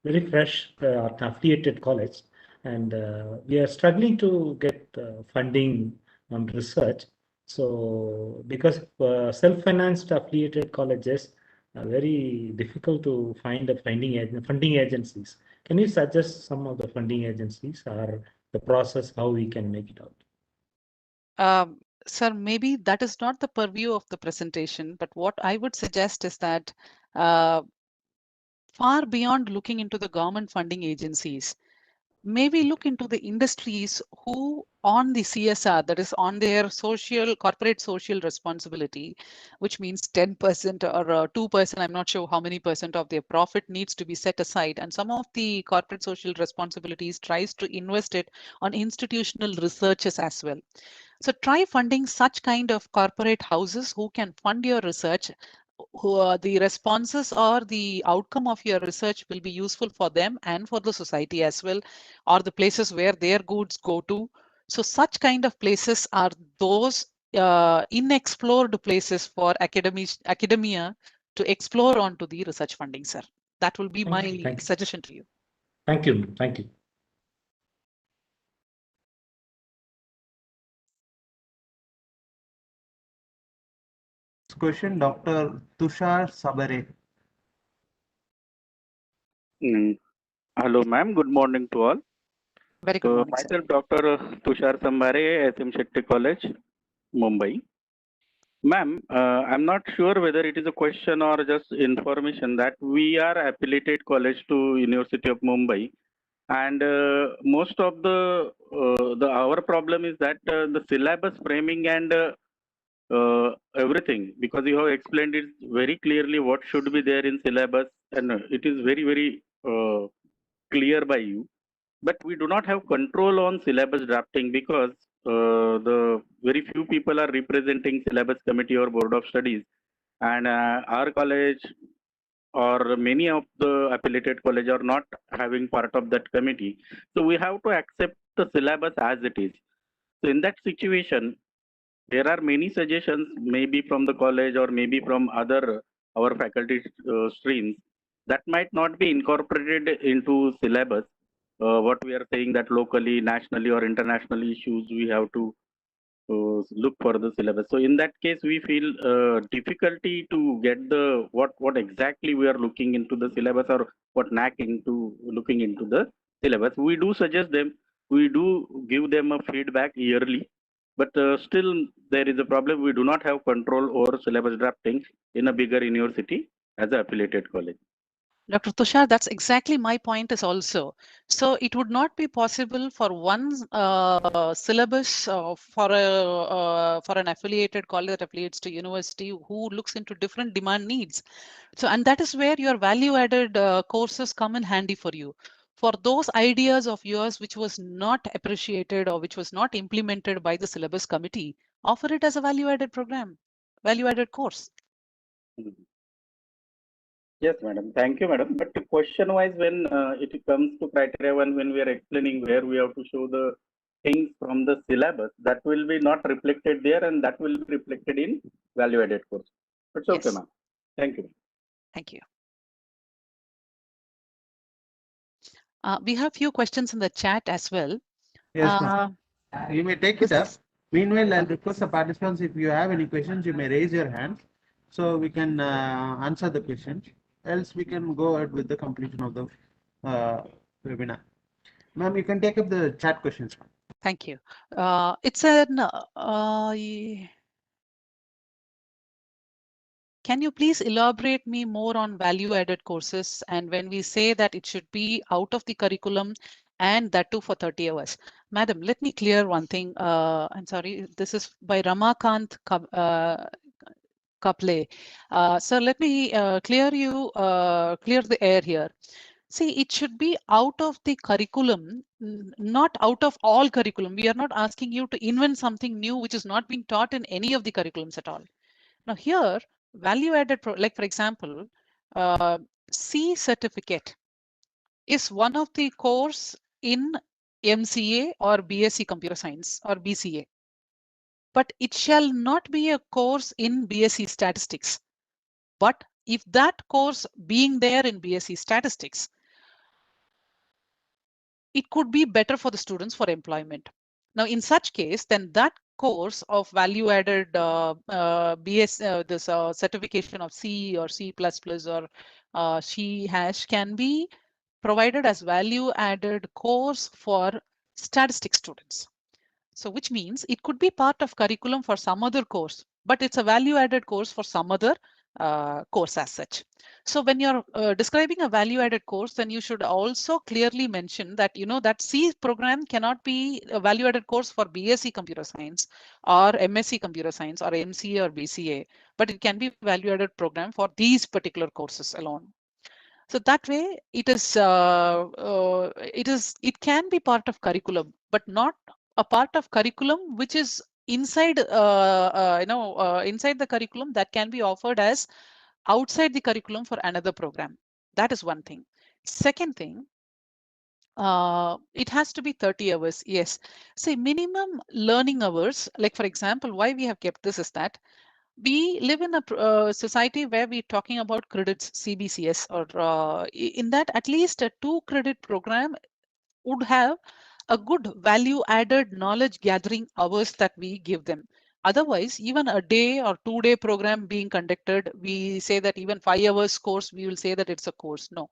very fresh affiliated college, and we are struggling to get funding on research. So, because self-financed affiliated colleges are very difficult to find funding agencies. Can you suggest some of the funding agencies or the process how we can make it out? Sir, maybe that is not the purview of the presentation, but what I would suggest is that far beyond looking into the government funding agencies, maybe look into the industries who on the CSR, that is on their corporate social responsibility, which means 10% or 2%, I'm not sure how many percent of their profit needs to be set aside. And some of the corporate social responsibilities tries to invest it on institutional researches as well. So try funding such kind of corporate houses who can fund your research, who the responses or the outcome of your research will be useful for them and for the society as well, or the places where their goods go to. So such kind of places are those unexplored places for academia to explore onto the research funding, sir. That will be my suggestion to you. Thank you. Thank you. Question, Dr. Tushar Sabare. Hello, ma'am. Good morning to all. Very good morning, sir. Myself, Dr. Tushar Sambare, SM Shetty College, Mumbai. Ma'am, I'm not sure whether it is a question or just information that we are affiliated college to University of Mumbai, and most of our problem is that the syllabus framing and everything, because you have explained it very clearly what should be there in syllabus, and it is very clear by you. But we do not have control on syllabus drafting because the very few people are representing syllabus committee or board of studies, and our college or many of the affiliated college are not having part of that committee. So we have to accept the syllabus as it is. So in that situation, there are many suggestions, maybe from the college or maybe from other our faculty streams, that might not be incorporated into syllabus. What we are saying that locally, nationally, or internationally issues we have to look for the syllabus. So in that case, we feel difficulty to get the what exactly we are looking into the syllabus, or what NAAC into looking into the syllabus. We do suggest them, we do give them a feedback yearly, but still there is a problem. We do not have control over syllabus drafting in a bigger university as an affiliated college. Dr. Tushar, that's exactly my point is also. So it would not be possible for one syllabus for an affiliated college that affiliates to university who looks into different demand needs. So, and that is where your value-added courses come in handy for you. For those ideas of yours which was not appreciated or which was not implemented by the syllabus committee, offer it as a value-added program, value-added course. Yes, madam. Thank you, madam. But question-wise, when it comes to criteria one, when we are explaining where we have to show the things from the syllabus, that will be not reflected there, and that will be reflected in value-added course. It's okay, Yes. ma'am. Thank you. Thank you. We have few questions in the chat as well. Yes, ma'am. You may take it up. Meanwhile, I'll request the participants, if you have any questions, you may raise your hand so we can answer the questions. Else, we can go ahead with the completion of the webinar. Ma'am, you can take up the chat questions. Thank you. It's an can you please elaborate me more on value-added courses, and when we say that it should be out of the curriculum and that too for 30 hours? Madam, let me clear one thing. I'm sorry, this is by Ramakant Kaple. Sir, let me clear the air here. See, it should be out of the curriculum, not out of all curriculum. We are not asking you to invent something new which is not being taught in any of the curriculums at all. Now here, value-added, like for example, C certificate is one of the course in MCA or BSc Computer Science or BCA. But it shall not be a course in BSc Statistics. But if that course being there in BSc Statistics, it could be better for the students for employment. Now, in such case, then that course of value-added this certification of C or C++ or C# can be provided as value-added course for statistics students. So which means it could be part of curriculum for some other course, but it's a value added course for some other course as such. So when you're describing a value added course, then you should also clearly mention that, you know, that C program cannot be a value added course for BSc computer science or MSc computer science or MCA or BCA, but it can be value added program for these particular courses alone. So that way it can be part of curriculum, but not a part of curriculum which is inside inside the curriculum that can be offered as outside the curriculum for another program. That is one thing. Second thing, it has to be 30 hours. Yes. Say minimum learning hours, like for example, why we have kept this is that we live in a society where we're talking about credits, CBCS, or in that at least a 2 credit program would have a good value added knowledge gathering hours that we give them. Otherwise, even a day or 2-day program being conducted, we say that even 5 hours course, we will say that it's a course. No,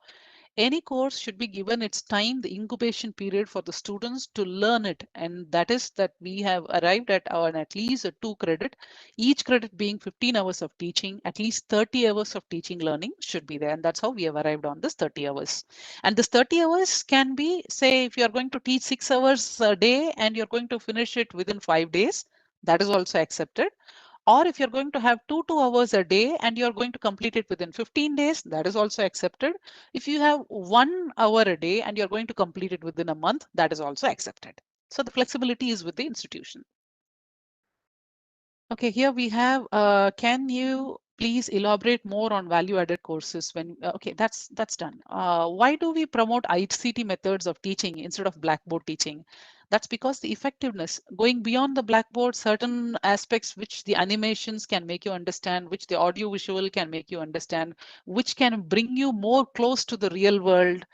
any course should be given its time, the incubation period for the students to learn it. And that is that we have arrived at least a 2 credit, each credit being 15 hours of teaching, at least 30 hours of teaching learning should be there. And that's how we have arrived on this 30 hours. And this 30 hours can be, say, if you're going to teach 6 hours a day and you're going to finish it within 5 days, that is also accepted. Or if you're going to have 2 hours a day and you're going to complete it within 15 days, that is also accepted. If you have 1 hour a day and you're going to complete it within a month, that is also accepted. So the flexibility is with the institution. Okay, here we have, can you please elaborate more on value added courses when, okay, that's done. Why do we promote ICT methods of teaching instead of blackboard teaching? That's because the effectiveness going beyond the blackboard, certain aspects which the animations can make you understand, which the audio visual can make you understand, which can bring you more close to the real world.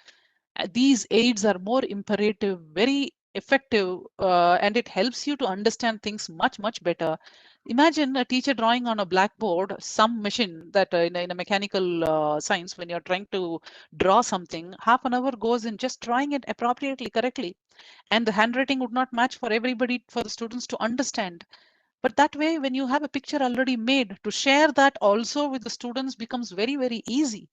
These aids are more imperative, very effective, and it helps you to understand things much, much better. Imagine a teacher drawing on a blackboard some machine that in a mechanical science, when you're trying to draw something, half an hour goes in just drawing it appropriately, correctly. And the handwriting would not match for everybody, for the students to understand. But that way, when you have a picture already made, to share that also with the students becomes very, very easy.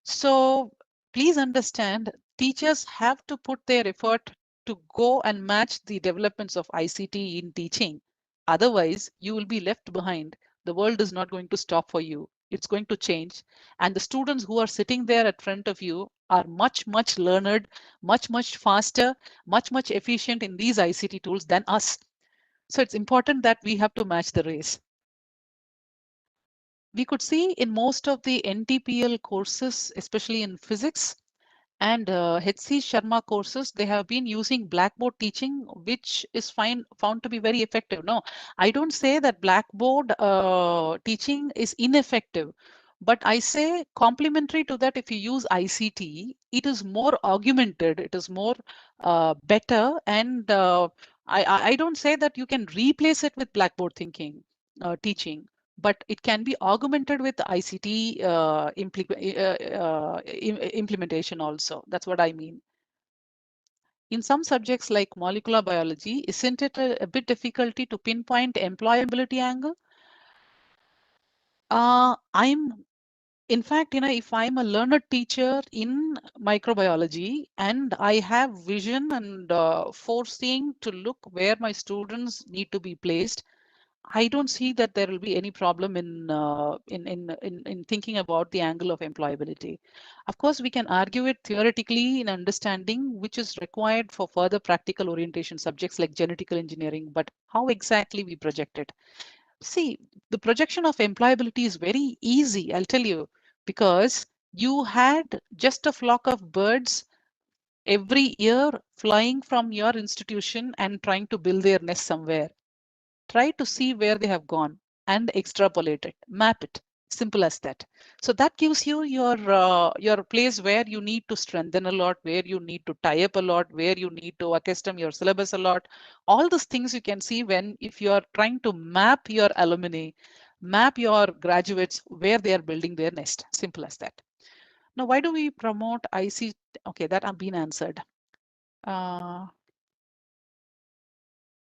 So please understand, teachers have to put their effort to go and match the developments of ICT in teaching. Otherwise, you will be left behind. The world is not going to stop for you. It's going to change. And the students who are sitting there at front of you are much, much learned, much, much faster, much, much efficient in these ICT tools than us. So it's important that we have to match the race. We could see in most of the NTPL courses, especially in physics, and HC Sharma courses, they have been using blackboard teaching, which is found to be very effective. No, I don't say that blackboard teaching is ineffective, but I say complementary to that, if you use ICT, it is more augmented, it is more better. And I don't say that you can replace it with blackboard thinking, teaching, but it can be augmented with ICT implementation also. That's what I mean. In some subjects like molecular biology, isn't it a bit difficulty to pinpoint employability angle? In fact, if I'm a learned teacher in microbiology and I have vision and foreseeing to look where my students need to be placed, I don't see that there will be any problem in thinking about the angle of employability. Of course, we can argue it theoretically in understanding which is required for further practical orientation subjects like genetical engineering, but how exactly we project it. See, the projection of employability is very easy, I'll tell you, because you had just a flock of birds every year flying from your institution and trying to build their nest somewhere. Try to see where they have gone and extrapolate it, map it. Simple as that. So that gives you your place where you need to strengthen a lot, where you need to tie up a lot, where you need to accustom your syllabus a lot. All those things you can see if you are trying to map your alumni, map your graduates where they are building their nest. Simple as that. Now, why do we promote IC? Okay, that have been answered.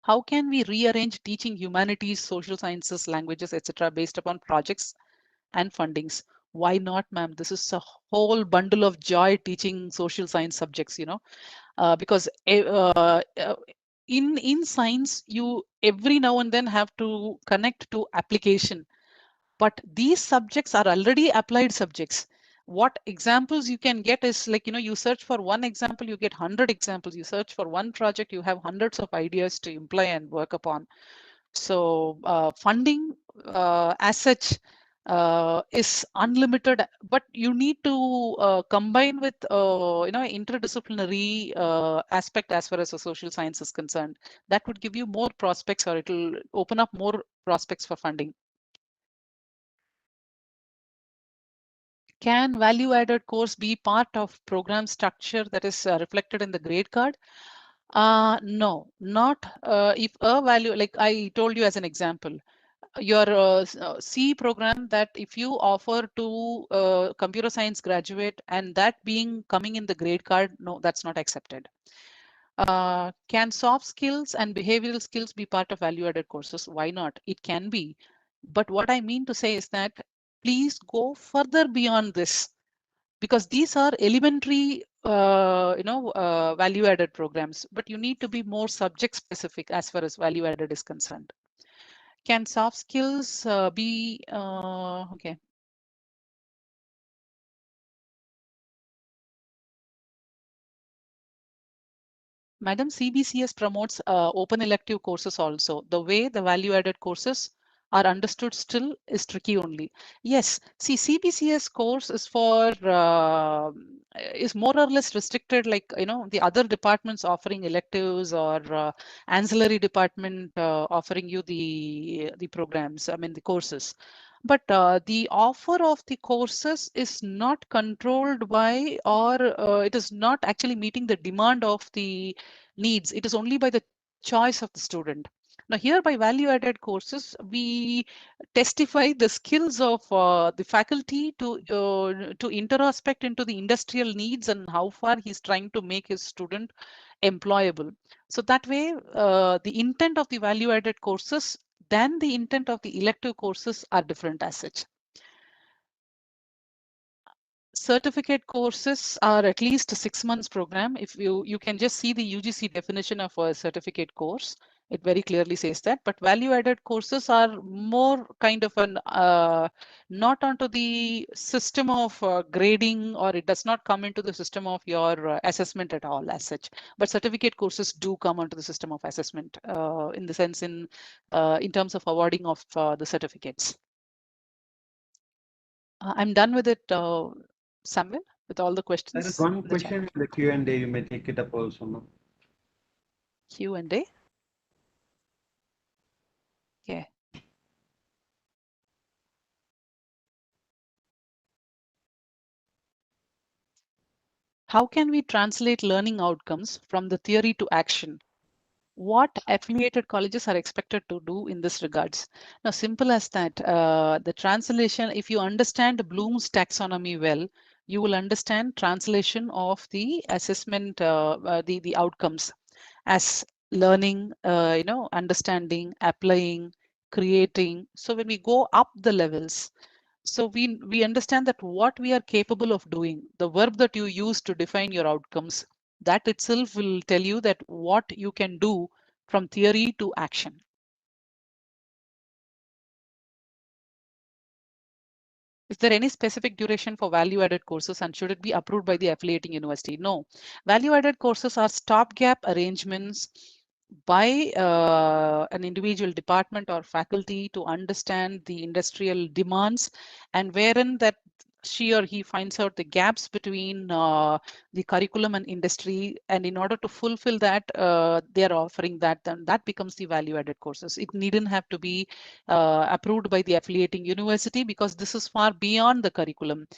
How can we rearrange teaching humanities, social sciences, languages, etc., based upon projects and fundings? Why not, ma'am? This is a whole bundle of joy teaching social science subjects, because in science, you every now and then have to connect to application. But these subjects are already applied subjects. What examples you can get is like, you search for one example, you get 100 examples. You search for one project, you have hundreds of ideas to imply and work upon. So funding as such is unlimited, but you need to combine with interdisciplinary aspect as far as the social science is concerned. That would give you more prospects, or it will open up more prospects for funding. Can value-added course be part of program structure that is reflected in the grade card? No, not if a value, like I told you as an example, your C program, that if you offer to computer science graduate and that being coming in the grade card, no, that's not accepted. Can soft skills and behavioral skills be part of value-added courses? Why not? It can be. But what I mean to say is that please go further beyond this, because these are elementary value added programs, but you need to be more subject specific as far as value added is concerned. Can soft skills be okay? Madam, CBCS promotes open elective courses also. The way the value added courses are understood still is tricky only. Yes, see, CBCS course is for is more or less restricted, like the other departments offering electives, or ancillary department offering you the programs. I mean the courses. But the offer of the courses is not controlled by, or it is not actually meeting the demand of the needs. It is only by the choice of the student. Now here, by value added courses, we testify the skills of the faculty to introspect into the industrial needs and how far he's trying to make his student employable. So that way, the intent of the value added courses than the intent of the elective courses are different as such. Certificate courses are at least a 6 months program. If you can just see the UGC definition of a certificate course, it very clearly says that. But value added courses are more kind of an not onto the system of grading, or it does not come into the system of your assessment at all as such. But certificate courses do come onto the system of assessment in the sense in terms of awarding of the certificates. I'm done with it, Samuel, with all the questions. There is one question in the Q&A. You may take it up also, no? Q&A. Okay. How can we translate learning outcomes from the theory to action? What affiliated colleges are expected to do in this regards? Now, simple as that. The translation, if you understand Bloom's taxonomy well, you will understand translation of the assessment, the outcomes as learning, understanding, applying, creating. So when we go up the levels, so we understand that what we are capable of doing, the verb that you use to define your outcomes, that itself will tell you that what you can do from theory to action. Is there any specific duration for value-added courses, and should it be approved by the affiliating university? No. Value-added courses are stopgap arrangements by an individual department or faculty to understand the industrial demands, and wherein that she or he finds out the gaps between the curriculum and industry, and in order to fulfill that, they are offering that, then that becomes the value-added courses. It needn't have to be approved by the affiliating university, because this is far beyond the curriculum.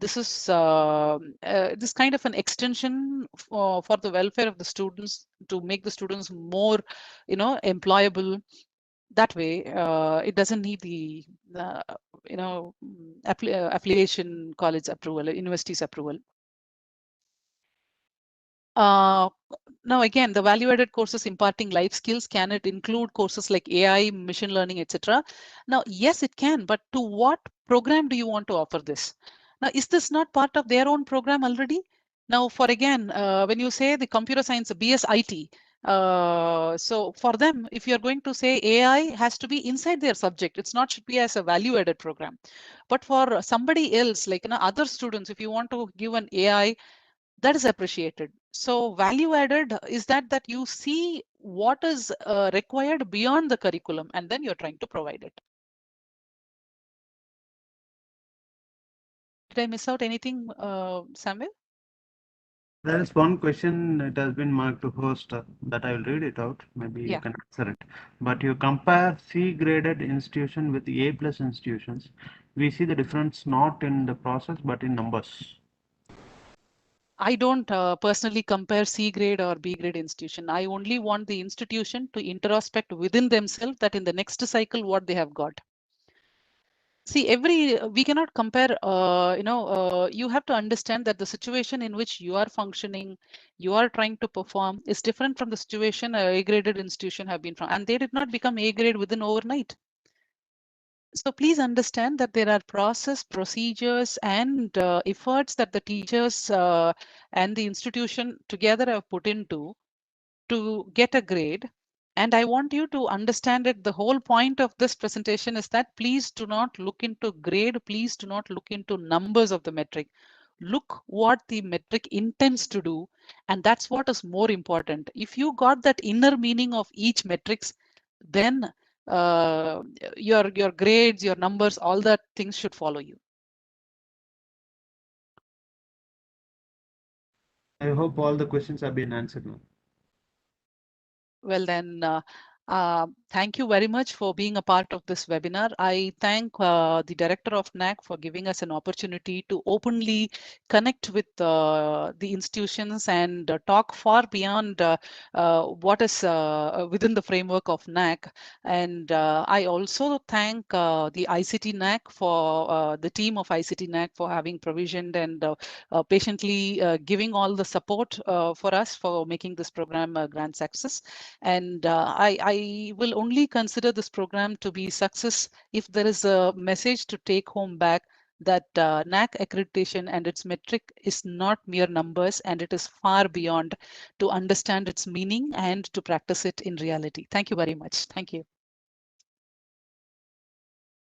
This is this kind of an extension for the welfare of the students, to make the students more, employable. That way, it doesn't need the affiliation college approval, university's approval. Now, again, the value-added courses imparting life skills, can it include courses like AI, machine learning, etc.? Now, yes, it can, but to what program do you want to offer this? Now, is this not part of their own program already? Now, for again, when you say the computer science, BS IT, so for them, if you're going to say AI has to be inside their subject, it's not should be as a value-added program. But for somebody else, like other students, if you want to give an AI, that is appreciated. So value added is that you see what is required beyond the curriculum, and then you're trying to provide it. Did I miss out anything, Samuel? There is one question, it has been marked to host that I will read it out. Maybe you Yeah. can answer it. But you compare C graded institution with A plus institutions. We see the difference not in the process but in numbers. I don't personally compare C grade or B grade institution. I only want the institution to introspect within themselves that in the next cycle what they have got. See, we cannot compare, you have to understand that the situation in which you are functioning, you are trying to perform is different from the situation a A-graded institution have been from, and they did not become A-grade within overnight. So please understand that there are process, procedures, and efforts that the teachers and the institution together have put into to get a grade. And I want you to understand it. The whole point of this presentation is that please do not look into grade. Please do not look into numbers of the metric. Look what the metric intends to do. And that's what is more important. If you got that inner meaning of each metrics, then your grades, your numbers, all that things should follow you. I hope all the questions have been answered now. Well, then, thank you very much for being a part of this webinar. I thank the director of NAAC for giving us an opportunity to openly connect with the institutions and talk far beyond what is within the framework of NAAC. And I also thank the ICT NAAC for the team of ICT NAAC for having provisioned and patiently giving all the support for us for making this program a grand success. And I will only consider this program to be success if there is a message to take home back that NAAC accreditation and its metric is not mere numbers, and it is far beyond to understand its meaning and to practice it in reality. Thank you very much. Thank you.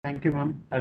Thank you, ma'am.